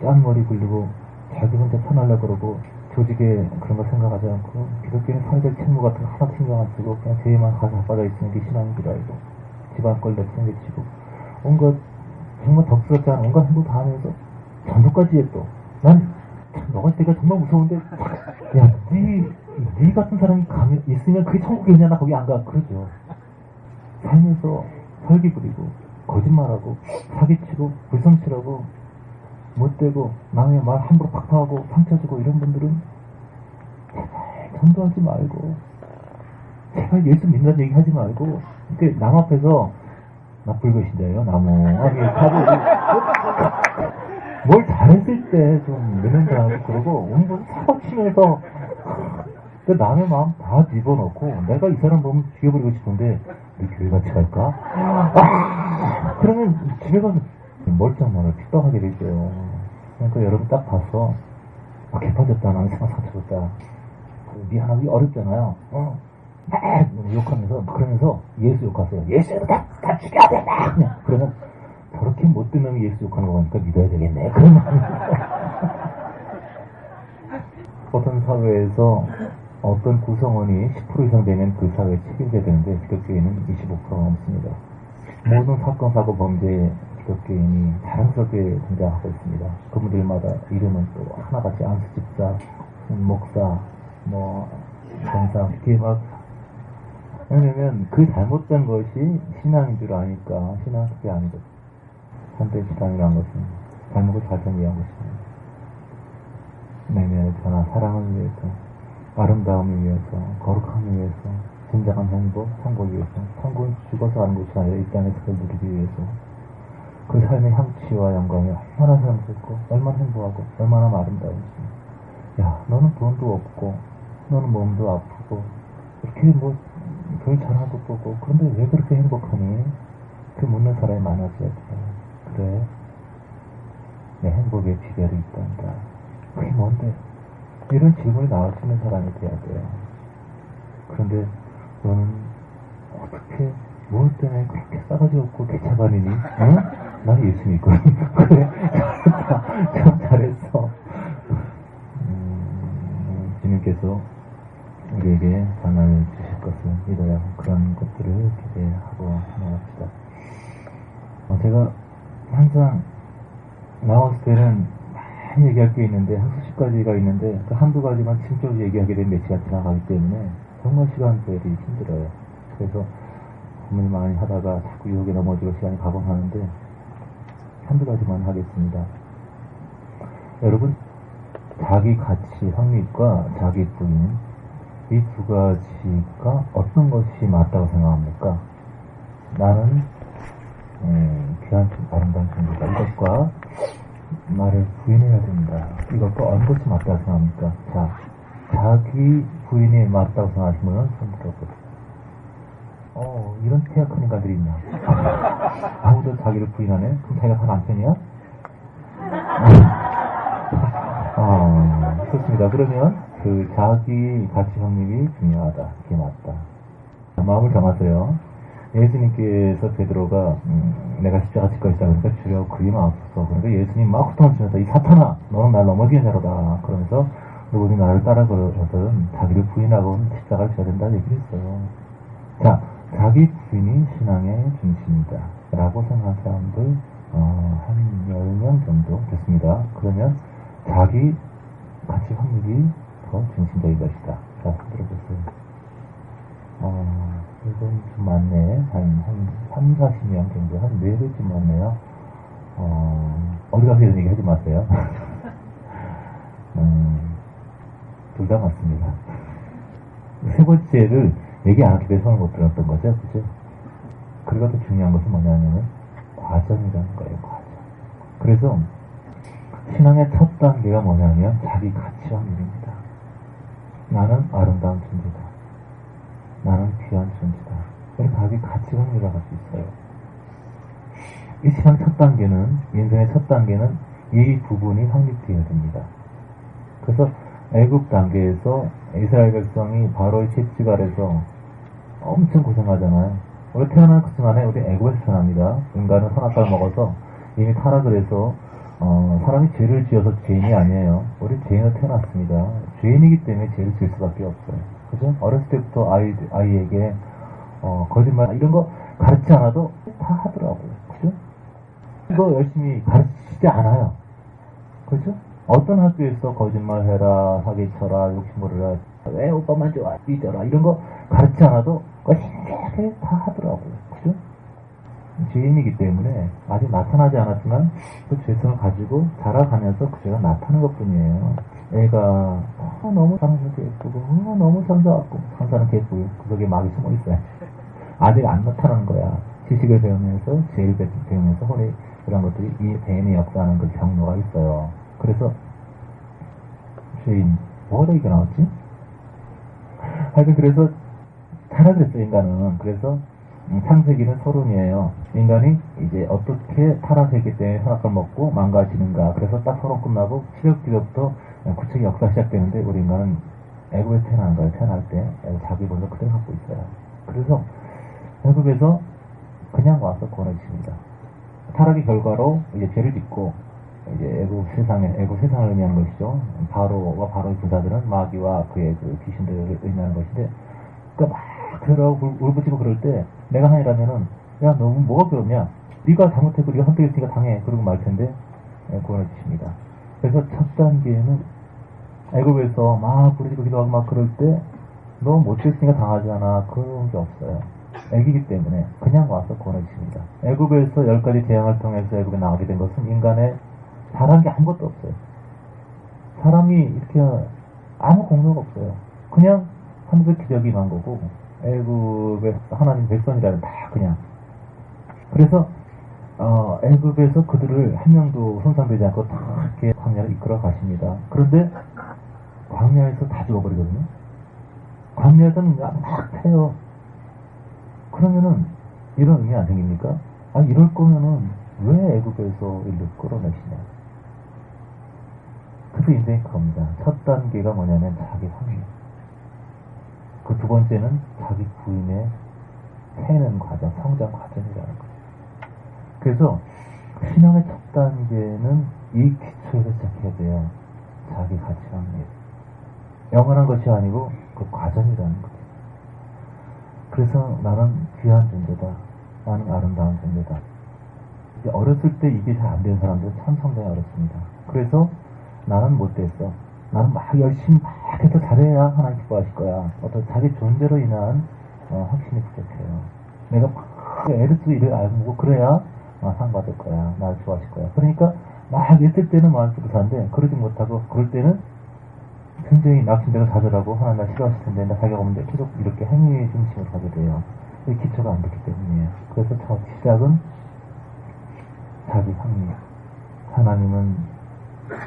짠 머리 굴리고 자기 혼자 편하려고 그러고 조직에 그런 거 생각하지 않고 기독교는 사회적 책무 같은 거 하나 신경 안 쓰고 그냥 죄에만 가서 빠져 있으는 게 신앙인 줄 알고 집안 걸 내팽개치고 온갖 정말 덕스럽지 않은 온갖 행동 다 하면서 전도까지 해 또. 난 너가 때가 정말 무서운데 야 네 같은 사람이 있으면 그게 천국이냐 나 거기 안 가. 그러죠. 살면서 설기 부리고 거짓말하고 사기치고 불성실하고 못되고 남의 말 함부로 팍팍하고 상처주고 이런 분들은 제발 전도하지 말고 제발 예수 믿는다는 얘기 하지 말고 근데 남 앞에서 나 불것인데요 나무 뭘 잘했을 때 좀 매는다고 그러고 온몸 사고 치면서 남의 마음 다 집어넣고 내가 이 사람 보면 죽여버리고 싶은데 우리 교회 같이 갈까? 그러면 집에 가서 멀쩡하게 핍박하게 되죠. 그러니까 여러분 딱 봐서 개판졌다 나는 생각 상처줬다 미안하기 어렵잖아요. 욕하면서 그러면서 예수 욕하세요. 예수를 다 죽여야 된다. 그러면 저렇게 못된 놈이 예수 욕하는 거 보니까 믿어야 되겠네. 그러면 어떤 사회에서 어떤 구성원이 10% 이상 되면 그 사회에 책임져야 되는데 기독교인은 25%가 넘습니다. 모든 사건, 사고, 범죄에 기독교인이 자랑스럽게 등장하고 있습니다. 그분들마다 이름은 또 하나같이 안수집사, 목사, 전사 이렇게 막 왜냐면 그 잘못된 것이 신앙인 줄 아니까 신앙은 그게 아니거든. 참된 신앙이란 것은 잘못을 잘 정리한 것입니다. 내면의 변화, 사랑을 위해서, 아름다움을 위해서, 거룩함을 위해서, 진정한 행복, 천국을 위해서, 천국은 죽어서 하는 것이 아니라 이 땅에서 그걸 누리기 위해서 그 삶의 향취와 영광이 얼마나 사랑스럽고 얼마나 행복하고 얼마나 아름다운지. 야, 너는 돈도 없고 너는 몸도 아프고 이렇게 별 잘한 것도 없고 그런데 왜 그렇게 행복하니? 그 묻는 사람이 많아져야 돼. 그래, 내 행복의 비결이 있단다. 그게 뭔데? 이런 질문이 나올 수 있는 사람이 돼야 돼요. 그런데 너는 어떻게 뭘 때문에 그렇게 싸가지 없고 개차반이니? 응? 난 예수 믿거든. 그래, 잘했다. 참 잘했어. 주님께서 우리에게 전화를 주실 것을 믿어야 그런 것들을 기대하고 나갑시다. 제가 항상 나왔을 때는 많이 얘기할 게 있는데 한 수십 가지가 있는데 그 한두 가지만 침적으로 얘기하게 되면 몇 시간 지나가기 때문에 정말 시간들이 힘들어요. 그래서 고민을 많이 하다가 자꾸 유혹에 넘어지고 시간이 가곤 하는데 한두 가지만 하겠습니다. 여러분, 자기 가치 확립과 자기 부인 이 두 가지가 어떤 것이 맞다고 생각합니까? 나는 귀한 아름다운 존재다. 이것과 나를 부인해야 된다. 이것과 어느 것이 맞다고 생각합니까? 자, 자기 부인이 맞다고 생각하시면 손 들어보세요. 이런 태약한 인간들이 있나? 아무도 자기를 부인하네? 그럼 자기가 다 남편이야? 좋습니다. 그러면 그 자기 가치 확립이 중요하다. 그게 맞다. 마음을 정하세요. 예수님께서 베드로가 내가 십자가 질 것이다. 그러니까 주여 그게 마옵소서. 그러니까 예수님 막 호통치면서 이 사탄아 너는 날 넘어지는 자로다. 그러면서 누구니 나를 따라 걸어서든 자기를 부인하고는 십자가를 져야 된다 얘기를 했어요. 자, 자기 부인이 신앙의 중심이다 라고 생각하는 사람들 한 10명 정도 됐습니다. 그러면 자기 가치 확립이 더 중심적인 것이다. 자, 들어보세요. 이건 좀 많네. 한 3, 40명 정도, 한 4배쯤 많네요. 어디 가서 이런 얘기 하지 마세요. 둘 다 맞습니다. 세 번째를 얘기 안 하게 돼서 못 들었던 거죠. 그죠? 그리고 더 중요한 것은 뭐냐면은 과정이라는 거예요. 과정. 그래서 신앙의 첫 단계가 뭐냐면 자기 가치 확립입니다. 나는 아름다운 존재다. 나는 귀한 존재다. 이렇게 자기 가치 확립을 할 수 있어요. 이 신앙 첫 단계는, 인생의 첫 단계는 이 부분이 확립되어야 됩니다. 그래서 애굽 단계에서 이스라엘 백성이 바로의 채찍 아래서 엄청 고생하잖아요. 우리 태어난 그 순간에 우리 애굽에서 태어납니다. 인간은 선악과를 먹어서 이미 타락을 해서 사람이 죄를 지어서 죄인이 아니에요. 우리 죄인으로 태어났습니다. 죄인이기 때문에 죄를 질 수밖에 없어요. 그죠? 어렸을 때부터 아이에게 거짓말 이런 거 가르치지 않아도 다 하더라고요. 그죠? 이거 열심히 가르치지 않아요. 그죠? 어떤 학교에서 거짓말 해라, 사기 쳐라, 욕심부려라, 왜 오빠만 좋아, 삐져라 이런 거 가르치지 않아도 신기하게 다 하더라고요. 그죠? 죄인이기 때문에 아직 나타나지 않았지만 그 죄성을 가지고 자라가면서 그 죄가 나타나는 것 뿐이에요. 애가 너무 상사도 예쁘고 너무 천사같고 상사는 예쁘고 그 속에 막이 숨어 있어요. 아직 안 나타나는 거야. 지식을 배우면서 죄를 배우면서 허리 이런 것들이 이 배인의 역사하는 그 경로가 있어요. 그래서 죄인 뭐가 얘기가 나왔지? 하여튼 그래서 타락했어요. 인간은. 그래서 창세기는 서론이에요. 인간이 이제 어떻게 타락했기 때문에 선악과를 먹고 망가지는가. 그래서 딱 서론 끝나고 시력기로부터 구체의 역사 시작되는데 우리 인간은 애굽에 태어난 거예요. 태어날 때 자기 본을 그대로 갖고 있어요. 그래서 애굽에서 그냥 와서 구원해주십니다. 타락의 결과로 이제 죄를 짓고 이제 애굽 세상을 의미하는 것이죠. 바로와 바로의 부자들은 마귀와 그의 그 귀신들을 의미하는 것인데, 그러니까 막 그러고 울부짖고 그럴 때 내가 하나님이라면은 야 너 뭐가 그러냐? 네가 잘못했고 네가 선택했으니까 당해. 그러고 말 텐데 구원해 주십니다. 그래서 첫 단계는 애굽에서 막 부르짖고 기도하고 막 그럴 때 너 못했으니까 당하지 않아. 그런 게 없어요. 애기기 때문에 그냥 와서 구원해 주십니다. 애굽에서 10가지 재앙을 통해서 애굽에 나오게 된 것은 인간의 잘한 게 아무것도 없어요. 사람이 이렇게 아무 공로가 없어요. 그냥 하늘의 기적이 난 거고 애굽의 하나님 백성이라면 다 그냥. 그래서 애굽에서 그들을 한 명도 손상되지 않고 다 이렇게 광야를 이끌어 가십니다. 그런데 광야에서 다 죽어버리거든요. 광야에서는 막 패요. 그러면은 이런 의미 안 생깁니까? 이럴 거면은 왜 애굽에서 인류 끌어내시냐? 그래서 인생이 그겁니다. 첫 단계가 뭐냐면 자기 확립. 그 두 번째는 자기 부인의 해는 과정, 성장 과정이라는 거죠. 그래서 신앙의 첫 단계는 이 기초에서 시작해야 돼요. 자기 가치 확립. 영원한 것이 아니고 그 과정이라는 거죠. 그래서 나는 귀한 존재다. 나는 아름다운 존재다. 이제 어렸을 때 이게 잘 안 되는 사람들은 참 성장이 어렵습니다. 그래서 나는 못됐어. 나는 막 열심히 막 해서 잘해야 하나님 기뻐하실 거야. 어떤 자기 존재로 인한 확신이 부족해요. 내가 막 애를 쓰고 일을 알고 그래야 상 받을 거야. 나를 좋아하실 거야. 그러니까 막 있을 때는 마음이 뿌듯한데 그러지 못하고 그럴 때는 굉장히 낙심되고 좌절하고 하나님 날 싫어하실 텐데 나 자기가 없는데 계속 이렇게 행위 중심으로 가게 돼요. 기초가 안 됐기 때문이에요. 그래서 첫 시작은 자기 확립. 하나님은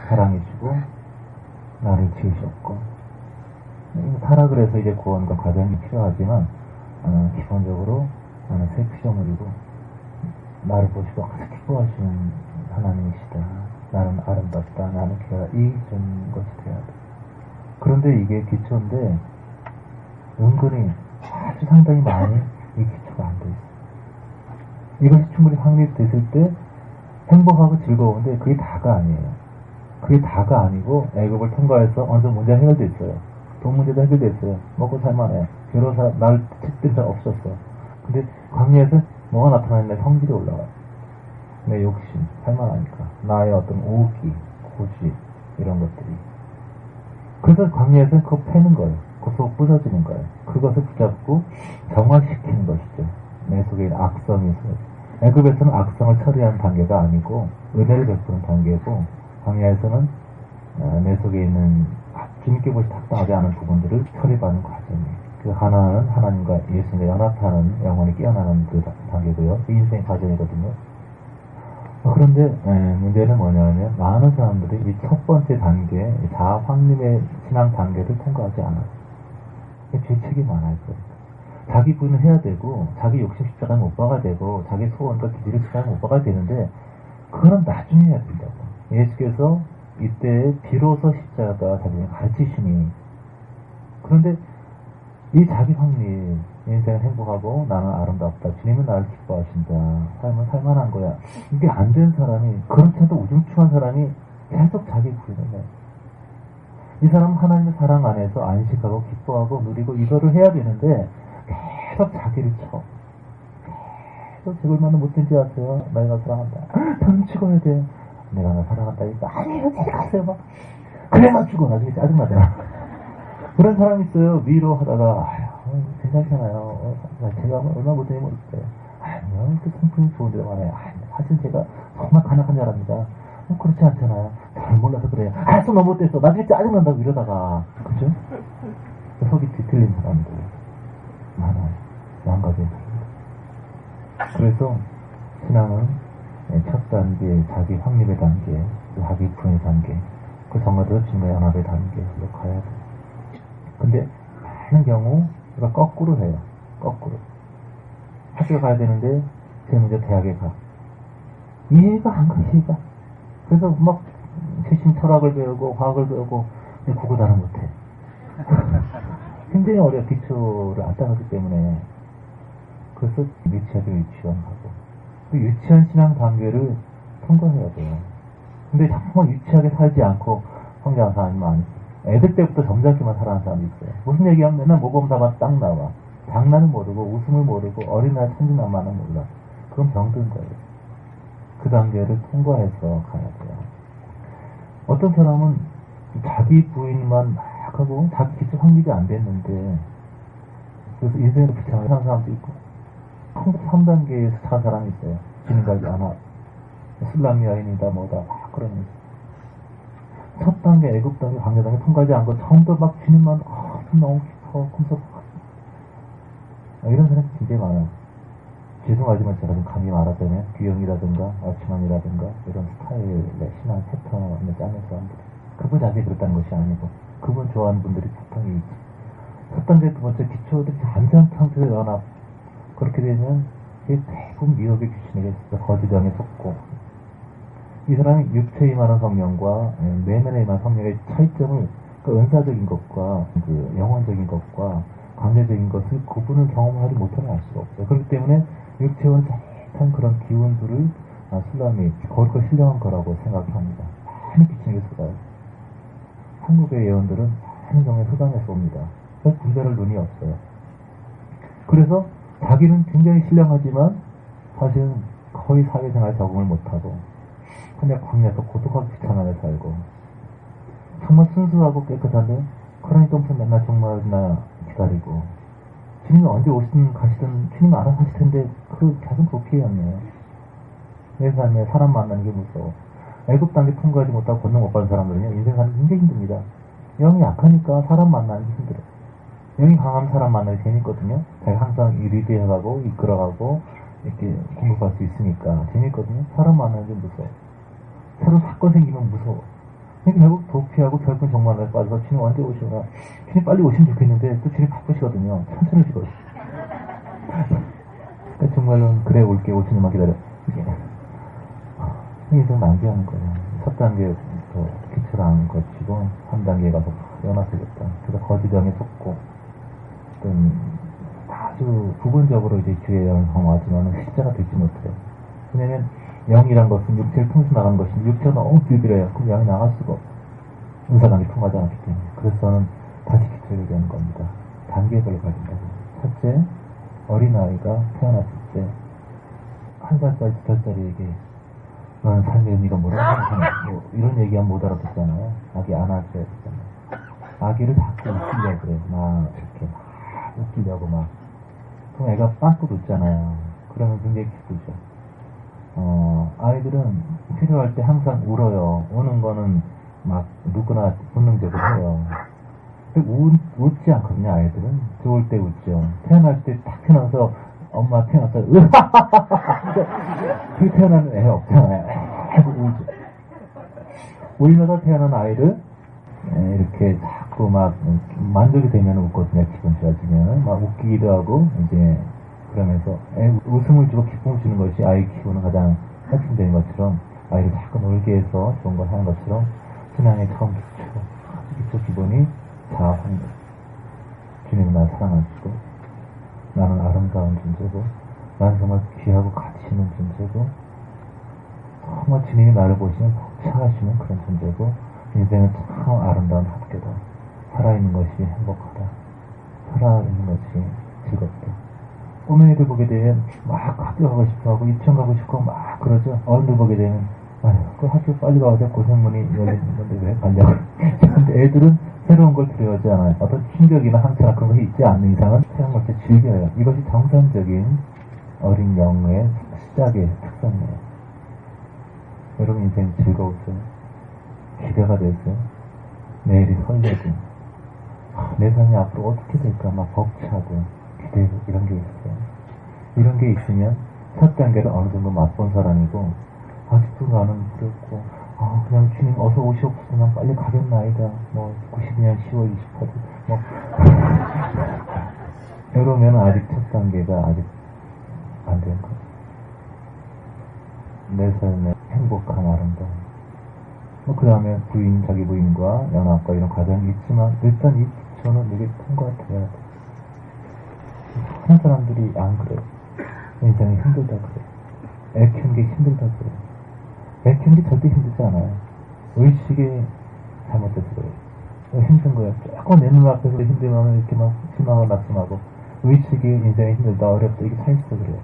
사랑이시고 나를 지으셨고 타락을 해서 이제 구원과 과정이 필요하지만 기본적으로 나는 새 피조물이고 나를 보시고 가장 기뻐하시는 하나님이시다. 나는 아름답다. 나는 귀하다. 이런 것이 돼야 돼. 그런데 이게 기초인데 은근히 아주 상당히 많이 이 기초가 안 돼 있어. 이것이 충분히 확립됐을 때 행복하고 즐거운데 그게 다가 아니에요. 그게 다가 아니고 애굽을 통과해서 어느 정도 문제가 해결됐어요. 돈 문제도 해결됐어요. 먹고 살만해. 괴로워서 나를 책들이 잘 없었어. 근데 광야에서 뭐가 나타나냐? 성질이 올라와요. 내 욕심, 살만하니까. 나의 어떤 오기, 고집 이런 것들이. 그래서 광야에서 그거 패는 거예요. 그 속 부서지는 거예요. 그것을 붙잡고 정화시키는 것이죠. 내 속에 있는 악성이 있어요. 애굽에서는 악성을 처리하는 단계가 아니고 은혜를 베푸는 단계고 광야에서는 내 속에 있는 주님께 보시 합당하지 않은 부분들을 처리받는 과정이에요. 그 하나는 하나님과 예수님과 연합하는 영혼이 깨어나는 그 단계고요. 그 인생의 과정이거든요. 그런데 문제는 뭐냐면 많은 사람들이 이 첫 번째 단계, 자아 확립의 신앙 단계를 통과하지 않아요. 죄책이 많아요. 자기 부인을 해야 되고 자기 욕심 십자가는 못 박아야 되고 자기 소원과 기질을 십자가는 못 박아야 되는데 그거는 나중에 해야 된다고. 예수께서 이때 비로소 십자가 자기를 가르치시니. 그런데 이 자기 확립, 인생은 행복하고 나는 아름답다. 주님은 나를 기뻐하신다. 삶은 살만한 거야. 이게 안 된 사람이, 그렇지 않아도 우중충한 사람이 계속 자기 부인을 해요. 이 사람은 하나님의 사랑 안에서 안식하고 기뻐하고 누리고 이거를 해야 되는데 계속 자기를 쳐. 계속 제가 얼마나 못된지 아세요? 내가 사랑한다. 나는 죽어야 돼. 내가 나 사랑한다니까. 아니에요, 제가 가세요. 막. 그래만 죽어. 나중에 짜증나잖아. 그런 사람이 있어요. 위로하다가, 괜찮잖아요. 제가 얼마나 못되니 모르겠어요. 아니요, 그 성품이 좋은데 말해요. 사실 제가 정말 간악한 자랍니다. 그렇지 않잖아요. 잘 몰라서 그래요. 또 너무 못됐어. 나중에 짜증난다고 이러다가. 그죠? 속이 뒤틀린 사람들 많아요. 양가지에. 그래서 신앙은 첫 단계, 자기 확립의 단계, 자기 부인의 단계, 그 성화도 증거의 연합의 단계로 가야 돼. 근데 많은 경우 우리가 거꾸로 해요. 거꾸로. 학교 가야 되는데 제일 먼저 대학에 가. 이해가 안 가, 이해가. 그래서 막 최신 철학을 배우고 과학을 배우고 국어 단어 못해. 굉장히 어려워. 기초를 안 따르기 때문에. 그래서 유치하게 유치원하고 그 유치한 신앙 단계를 통과해야 돼요. 근데 정말 유치하게 살지 않고 성장한 사람이 많이 있어요. 애들 때부터 점잖게만 살아가는 사람이 있어요. 무슨 얘기하면 맨날 모범답안 딱 나와. 장난은 모르고 웃음을 모르고 어린아이 천진난만은 몰라. 그건 병든 거예요. 그 단계를 통과해서 가야 돼요. 어떤 사람은 자기 부인만 막 하고 자기 기초 확립이 안 됐는데 그래서 인생으로 비참하게 사는 사람도 있고 3단계에서 산 사람이 있어요. 지금까지 아마 슬람 여인이다 뭐다 막 그러면서 첫 단계 애국 단계 강제 단계 통과하지 않고 처음부터 막 주님만 너무 깊어 꿈속 이런 사람이 굉장히 많아요. 죄송하지만 제가 좀 감히 말하자면 규영이라든가 아치만이라든가 이런 스타일의 신앙 패턴을 짜는 사람들 그분 자신이 그렇다는 것이 아니고 그분 좋아하는 분들이 보통이 있지. 첫 단계 두 번째 기초들이 완전 상태의 연합 그렇게 되면 대부분 미혹의 귀신에게 거짓왕에 속고 이 사람이 육체에 임하는 성령과 내면에 임하는 성령의 차이점을 그 은사적인 것과 그 영혼적인 것과 관계적인 것을 구분을 경험하지 못하면 알 수가 없어요. 그렇기 때문에 육체와는 짜릿한 그런 기운들을 신람이 거기서 신령한 거라고 생각합니다. 많이 귀신에게 속아요. 한국의 예언들은 많은 경우에 흑암에서 옵니다. 그래서 분별할 눈이 없어요. 그래서 자기는 굉장히 신령하지만 사실은 거의 사회생활 적응을 못하고 그냥 광야에서 고독하고 귀찮아에 살고 정말 순수하고 깨끗한데 그러니까 무슨 맨날 정말나 기다리고 주님이 언제 오시든 가시든 주님이 알아서 하실 텐데 그 계속 도피해왔네요. 내 삶에 사람 만나는 게 무서워. 애국 단계 통과하지 못하고 건너 못 가는 사람들은요 인생 사는 게 굉장히 힘듭니다. 영이 약하니까 사람 만나는 게 힘들어요. 영이 강한 사람 만나기 재밌거든요. 제가 항상 리드해가고 이끌어가고 이렇게 공급할 수 있으니까 재밌거든요. 사람 만나는 게 무서워. 새로 사건 생기면 무서워. 그러니까 결국 도피하고 결국 정말에 빠져서 주님 언제 오시나 주님 빨리 오시면 좋겠는데 또 주님 바쁘시거든요. 천천히 오시거든요. 그러니까 정말로 그래 올게 5천년만 기다려. 이게 좀 낭비하는 거예요. 첫 단계부터 기초를 안 거치고 3단계에 가서 연합되겠다. 그래서 거짓왕에 속고 아주 부분적으로 이제 주의 영을 강화하지만 실제가 되지 못해요. 왜냐면 영이란 것은 육체를 통해서 나가는 것인데 육체가 너무 길들여요. 그럼 영이 나갈 수가 없어. 은사단계 통하지 않기 때문에. 그래서 저는 다시 기초를 얘기하는 겁니다. 단계별로 가진다고. 첫째, 어린아이가 태어났을 때 1살짜리, 2살짜리에게 너는 삶의 의미가 뭐라고 생각해? 뭐 이런 얘기하면 못 알아듣잖아요. 아기 안아줘야 되잖아요. 아기를 자꾸 웃기려고 그래요. 막 이렇게 막 웃기려고 막. 그럼 애가 빵꾸 웃잖아요. 그러면 굉장히 기쁘죠. 아이들은 필요할 때 항상 울어요. 우는 거는 막 누구나 본능적으로 해요. 웃지 않거든요, 아이들은. 좋을 때 웃죠. 태어날 때 딱 태어나서 엄마 태어났다, 그 태어나는 애 없잖아요. 울죠. 울면서 태어난 아이를 이렇게 자꾸 막 만족이 되면 웃거든요. 기분 좋아지면 막 웃기기도 하고 이제 그러면서 웃음을 주고 기쁨을 주는 것이 아이 키우는 가장 핵심적인 것처럼 아이를 자꾸 놀게 해서 좋은 걸 하는 것처럼 신앙의 처음 기초 기본이 자아 확립. 주님은 나를 사랑하시고 나는 아름다운 존재고 나는 정말 귀하고 가치 있는 존재고 정말 주님이 나를 보시면 벅차하시는 그런 존재고 인생은 참 아름다운 학교다. 살아있는 것이 행복하다. 살아있는 것이 즐겁다. 꼬맹이들 보게 되면 막 학교 가고 싶어하고 유치원 가고 싶고 막 그러죠. 어른들 보게 되면 아휴, 그 학교 빨리 가야 고생문이 열리는 건데 왜 가냐고. 근데 애들은 새로운 걸 두려워하지 않아요. 어떤 충격이나 항체나 그런 것이 있지 않는 이상은 새로운 것을 즐겨요. 이것이 정상적인 어린 영의 시작의 특성이에요. 여러분 인생 즐거우세요? 기대가 되세요? 내일이 설레고 내 삶이 앞으로 어떻게 될까 막 벅차고 기대고 이런 게 있어요. 이런 게 있으면 첫 단계를 어느 정도 맛본 사람이고 아직도 나는 그렇고 그냥 주님 어서 오시옵소서 난 빨리 가겠나이다. 뭐 92년 10월 28일 뭐 이러면 아직 첫 단계가 아직 안 된 거예요. 내 삶의 행복한 아름다움. 그 다음에 부인, 자기 부인과 연합과 이런 과정이 있지만 일단 이 기초는 이게 통과돼야 돼. 많은 사람들이 안 그래요. 인생이 힘들다 그래요. 애 키우는 게 힘들다 그래요. 애 키우는 게 절대 힘들지 않아요. 의식이 잘못돼서 그래요. 힘든 거예요. 조금 내 눈앞에서 힘들면 이렇게 막 실망을 말씀하고 의식이 인생이 힘들다 어렵다 이게 차있어 그래요.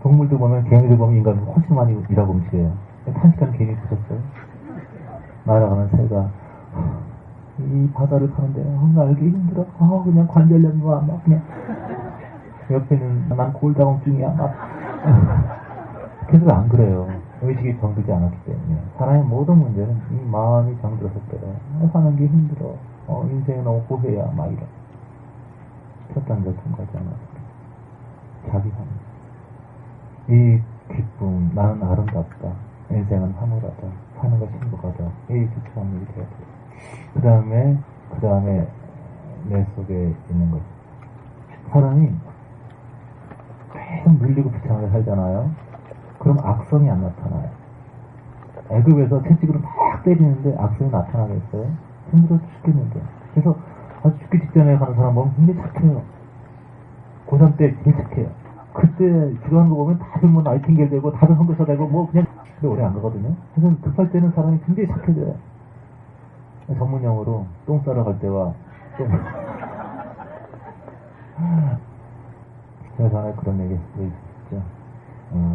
동물들 보면 개미들 보면 인간은 훨씬 많이 일하고 움직여요. 탄식하는 개미 보셨어요? 날아가는 새가 이 바다를 가는데 날기 힘들어. 그냥 관절염이 와 막 그냥 옆에는 난 골다공증이야 막 계속 안 그래요. 의식이 병들지 않았기 때문에. 사람의 모든 문제는 이 마음이 병들었을 때요. 사는 게 힘들어. 인생이 너무 고해야 막 이래. 첫 단계 통과하지 않았어요. 자기 삶. 이 기쁨, 나는 아름답다. 인생은 화물하다. 사는 것이 행복하다. 이 기초한 일이 돼야 돼요. 그 다음에 내 속에 있는 것. 사람이 계속 물리고 비참하게 살잖아요. 그럼 악성이 안 나타나요. 애급에서 채찍으로 막 때리는데 악성이 나타나겠어요? 힘들어 죽겠는데. 그래서 아주 죽기 직전에 가는 사람 보면 굉장히 착해요. 고3 때 되게 착해요. 그때 죽어가는 거 보면 다들 뭐 나이팅게일 되고 다들 선교사 되고 뭐 그냥 근데 오래 안 가거든요. 그래서 급할 때는 사람이 굉장히 착해져요. 전문용어로 똥 싸러 갈 때와 세상에 그런 얘기 있었죠.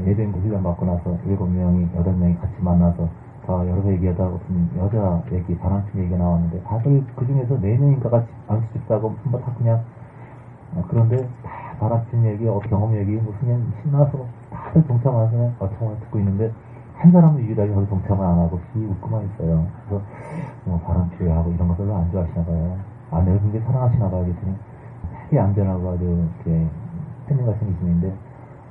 예비인구 훈련 받고 나서 7명이 8명이 같이 만나서 다 여러 얘기하다 무슨 여자 얘기 바람핀 얘기가 나왔는데 다들 그 중에서 4명인가가 안수 집사고 무슨 뭐 다 그냥 그런데 다 바람핀 얘기 경험 얘기 무슨 그냥 신나서 다들 동참해서 그냥 어청을 듣고 있는데 한 사람은 유일하게 거기 동참을 안 하고 웃고만 있어요. 그래서 뭐 바람피하고 이런 거 별로 안 좋아하시나 봐요. 아내를 굉장히 사랑하시나 봐요. 그랬더니 되게 얌전하고 아주 이렇게 스님 같은 분인데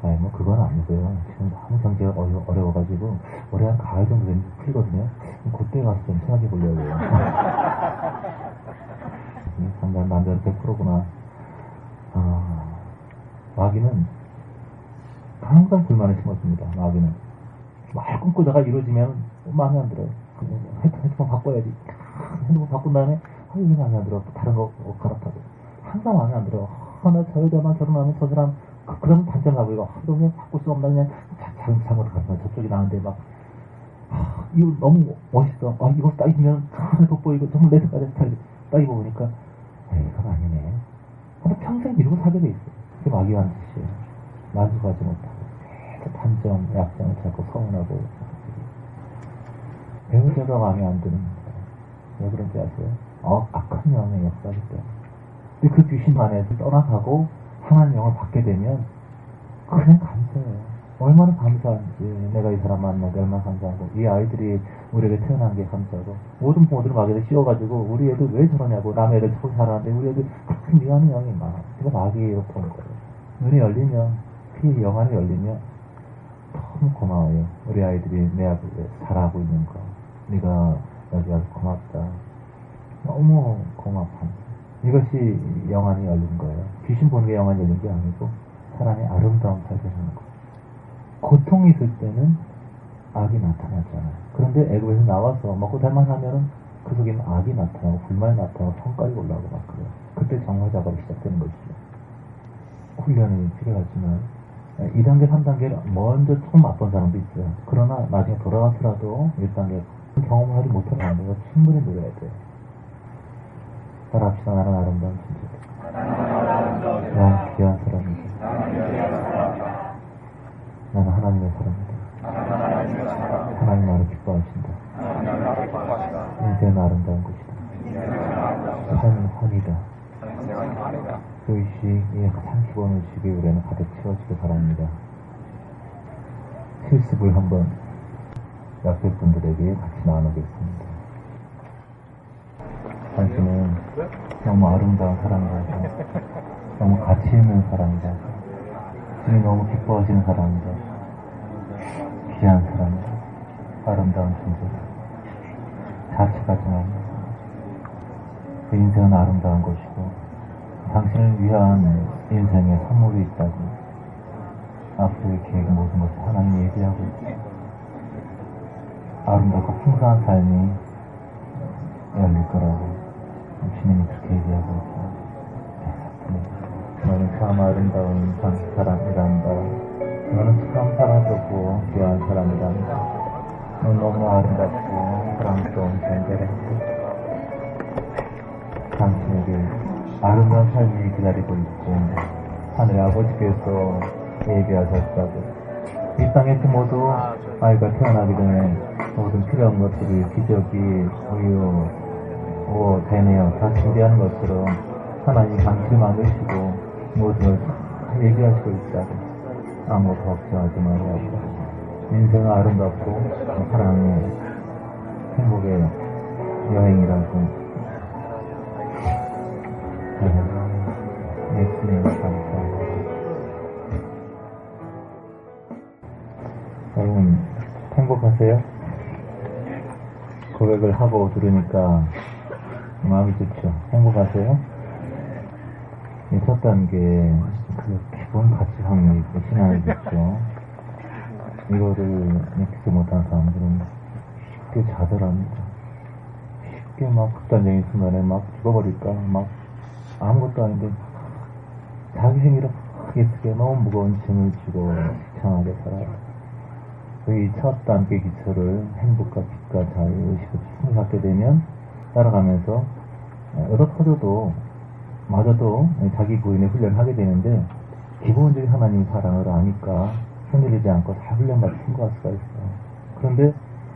뭐 그건 아니고요. 지금 너무 경제가 어려워가지고 올해 한 가을 정도 되면 풀리거든요. 그때 가서 좀 생각해 보려고요. 상당히 남자는 100%구나. 마귀는 항상 불만을 심었습니다. 마귀는 말 꿈꾸다가 이루어지면 마음에 안 들어요. 핸드폰 바꿔야지. 핸드폰 바꾼 다음에 이게 마음에 안 들어. 다른 거 갈아타고 항상 마음에 안 들어요. 나 저 여자만 결혼하면 저 사람 그러면 단점 나고 이거 그냥 바꿀 수 없나 그냥 잘못 갔어. 저쪽이 나은데 막 이거 너무 멋있어. 이거 딱 입으면 돋보이고 정말 내 색깔의 스타일이 딱 입어보니까 이건 아니네. 근데 평생 이러고 살게 돼 있어. 그게 마귀한 짓이에요. 만족하지 못하고 단점, 약점을 찾고 서운하고 배우자가 마음에 안 드는 거예요. 왜 그런지 아세요? 악한 영의 역사기 때문에. 근데 그 귀신 안에서 떠나가고 하나님 영을 받게 되면 그냥 감사해요. 얼마나 감사한지. 내가 이 사람 만나게 얼마나 감사하고 이 아이들이 우리에게 태어난 게 감사하고 모든 부모들을 마귀를 씌워가지고 우리 애들 왜 저러냐고 남의 애들 처음 살았는데 우리 애들 그렇게 미안한 영이 많아. 그러니까 마귀에 이렇게 온 거예요. 눈이 열리면 피 영안이 열리면 너무 고마워요. 우리 아이들이 내 앞에 잘하고 있는 거. 네가 여기 와서 고맙다. 너무 고맙다. 이것이 영안이 열린 거예요. 귀신 보는 게 영안이 열린 게 아니고 사람의 아름다운 발견하는 거. 고통이 있을 때는 악이 나타나잖아요. 그런데 애굽에서 나와서 먹고 살만하면은 그 속에는 악이 나타나고 불만이 나타나고 성깔이 올라오고 막 그래요. 그때 정화 작업이 시작되는 것이죠. 훈련이 필요하지만 2단계, 3단계를 먼저 처음 맛본 사람도 있어요. 그러나 나중에 돌아가더라도 1단계 경험하지 못한 방법을 충분히 누려야 돼. 따라합시다. 나는 아름다운 존재다. 나는 귀한 사람이다. 나는 하나님의 사람이다. 하나님 나를 기뻐하신다. 인생은 아름다운 것이다. 삶은 환이다. 의식의 가장 기본 의식이 우리는 가득 채워지길 바랍니다. 실습을 한번 약객분들에게 같이 나누겠습니다. 당신은 너무 아름다운 사람이다. 너무 가치 있는 사람이다. 주님이 너무 기뻐하시는 사람이다. 귀한 사람이다. 아름다운 존재다. 자책하지 말라. 그 인생은 아름다운 것이고 당신을 위한 인생의 선물이 있다고. 앞으로의 계획 모든 것을 하나님이 얘기하고 있다. 아름답고 풍성한 삶이 열릴 거라고 주님이 그렇게 얘기하고 있다. 너는 참 아름다운 사람이란다. 너는 참 사랑스럽고 귀한 사람이란다. 넌 너무 아름답고 사랑스러운 존재란다. 당신에게 아름다운 삶이 기다리고 있고 하늘의 아버지께서 얘기하셨다고. 이 땅에서 모두 아이가 태어나기 전에 모든 필요한 것들을 기저귀, 우유, 옷, 대내어 다 준비하는 것처럼 하나님이 당신을 만드시고 모든 걸 얘기하시고 있다고. 아무것도 걱정하지 말라고. 인생은 아름답고 사랑의 행복의 여행이라고. 예수님 감사합니다. 여러분 행복하세요? 고백을 하고 들으니까 마음이 좋죠? 행복하세요? 이 첫 단계 그 기본 가치 확립 신앙이 있죠. 이거를 믿지 못한 사람들은 쉽게 좌절합니다. 쉽게 막 극단적인 순간에 막 죽어버릴까 막 아무것도 아닌데 자기 행위를 크게 쓰게 너무 무거운 짐을 지고 시청하게 살아요. 이 첫 단계 기초를 행복과 빛과 자유, 의식을 충분히 갖게 되면 따라가면서 얻어 터져도 마저도 자기 부인의 훈련을 하게 되는데 기본적인 하나님의 사랑을 아니까 흔들리지 않고 다 훈련받아 승부할 수가 있어요. 그런데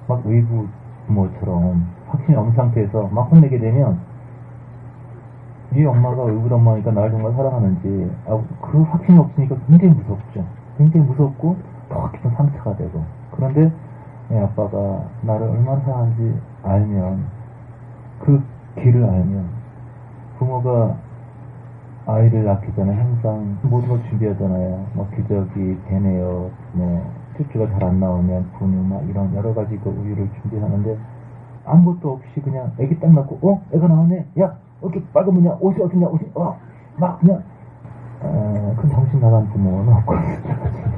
막 의부 부모처럼 확신이 없는 상태에서 막 혼내게 되면 네 엄마가 의붓 엄마니까 나를 정말 사랑하는지 그 확신이 없으니까 굉장히 무섭죠. 굉장히 무섭고 더 깊은 상처가 되고. 그런데 내 아빠가 나를 얼마나 사랑하는지 알면, 그 길을 알면, 부모가 아이를 낳기 전에 항상 모든 걸 준비하잖아요. 뭐 기저귀, 대내어, 뭐 쭈쭈가 잘 안 나오면 분유, 막 이런 여러 가지 그 우유를 준비하는데 아무것도 없이 그냥 애기 딱 낳고 애가 나오네, 야 이렇게 빨간 뭐냐, 옷이 어딨냐, 옷이 막 그냥 그 정신 나간 부모는 없거든요.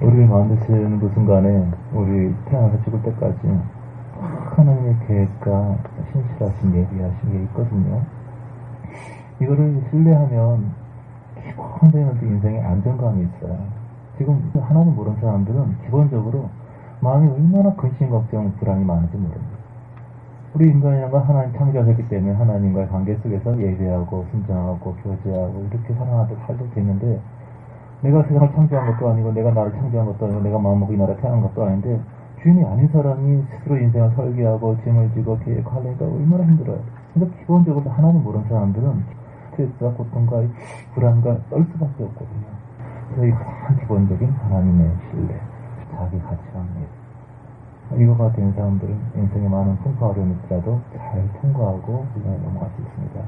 우리를 만드시는 그 순간에 우리 태어나서 죽을 때까지 하나님의 계획과 신실하신 예비하신 게 있거든요. 이거를 신뢰하면 기본적인 인생에 안정감이 있어요. 지금 하나님 모르는 사람들은 기본적으로 마음이 얼마나 근심, 걱정, 불안이 많은지 모릅니다. 우리 인간이라는 건 하나님 창조하셨기 때문에 하나님과의 관계 속에서 예배하고 순종하고 교제하고 이렇게 살아가도 살도 되는데, 내가 세상을 창조한 것도 아니고 내가 나를 창조한 것도 아니고 내가 마음먹고 이 나라에 태어난 것도 아닌데 주인이 아닌 사람이 스스로 인생을 설계하고 짐을 지고 계획하려니까 얼마나 힘들어요. 그러니까 기본적으로 하나님 모르는 사람들은 스트레스와 고통과 불안과 떨 수밖에 없거든요. 그래서 이 가장 기본적인 하나님의 신뢰, 자기 가치관입니다. 이거가 된 사람들은 인생에 많은 풍파 어려움이 있더라도 잘 통과하고 그냥 넘어갈 수 있습니다.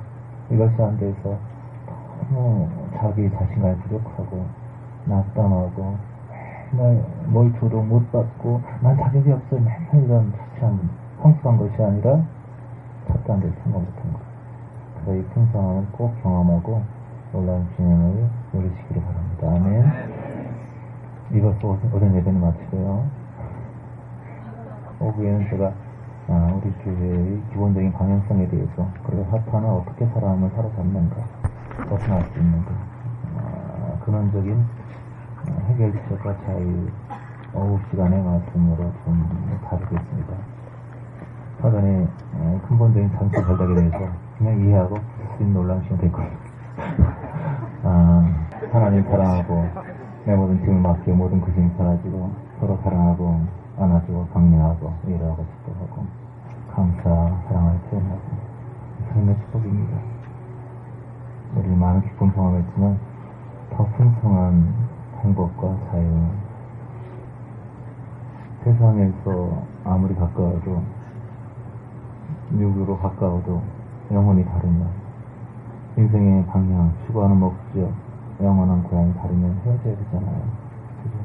이것이 안 돼서 너무 자기 자신감이 부족하고 낙담하고 맨날 뭘 줘도 못 받고 난 자격이 없어 맨날 이런 자체한 성숙한 것이 아니라 첫 단계를 통과 못한 것. 그래서 이 풍성함을 꼭 경험하고 놀라운 진행을 누리시기를 바랍니다. 아멘. 이것도 오전 예배는 마치고요. 오후에는 제가 우리 교회의 기본적인 방향성에 대해서, 그리고 사탄은 어떻게 사람을 사로잡는가, 벗어날 수 있는가, 근원적인 해결책과 자유, 오후 시간의 말씀으로 좀 다루겠습니다. 사단의 근본적인 전체 전략에 대해서 그냥 이해하고 수 있는 놀라우시면 될 겁니다. 하나님 사랑하고 내 모든 짐을 맡겨 모든 근심이 사라지고 서로 사랑하고 안아주고 격려하고 위로하고 축복하고 감사 사랑을 표현하고 삶의 축복입니다. 우리 많은 기쁨 경험했지만 더 풍성한 행복과 자유, 세상에서 아무리 가까워도 육으로 가까워도 영혼이 다르면 인생의 방향, 추구하는 목적, 영원한 고향이 다르면 헤어져야 되잖아요. 그죠?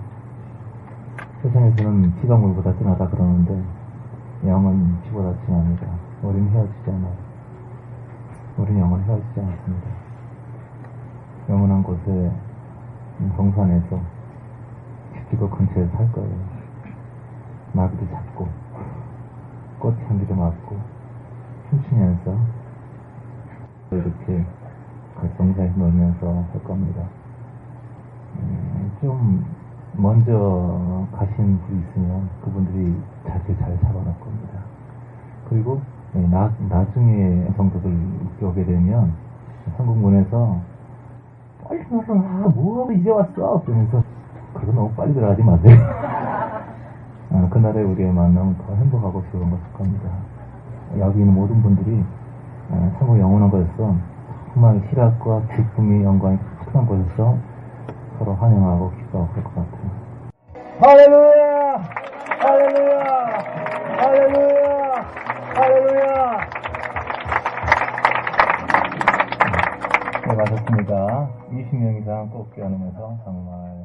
세상에서는 피가 물보다 진하다 그러는데 영은 피보다 진합니다. 우리는 헤어지지 않아요. 우리는 영원 헤어지지 않습니다. 영원한 곳에 동산에서 집지고 근처에 살 거예요. 마귀도 잡고 꽃향기도 맡고 춤추면서 이렇게 동산에서 놀면서 할 겁니다. 좀 먼저 가신 분이 있으면 그분들이 자세히 잘 잡아놓을 겁니다. 그리고 나중에 성도들 오게 되면 성공문에서 빨리 들어가, 뭐하러 이제 왔어? 그러면서 그거 너무 빨리 들어가지 마세요. 그날에 우리의 만남은 더 행복하고 즐거운 것일 겁니다. 여기 있는 모든 분들이 천국 영원한 곳에서 정말 희락과 기쁨이 영광이 가득한 곳에서 서로 환영하고 기뻐하고 그럴 것 같아요. 할렐루야! 할렐루야! 할렐루야! 할렐루야! 네, 맞았습니다. 20명 이상 꼭 깨어나면서 정말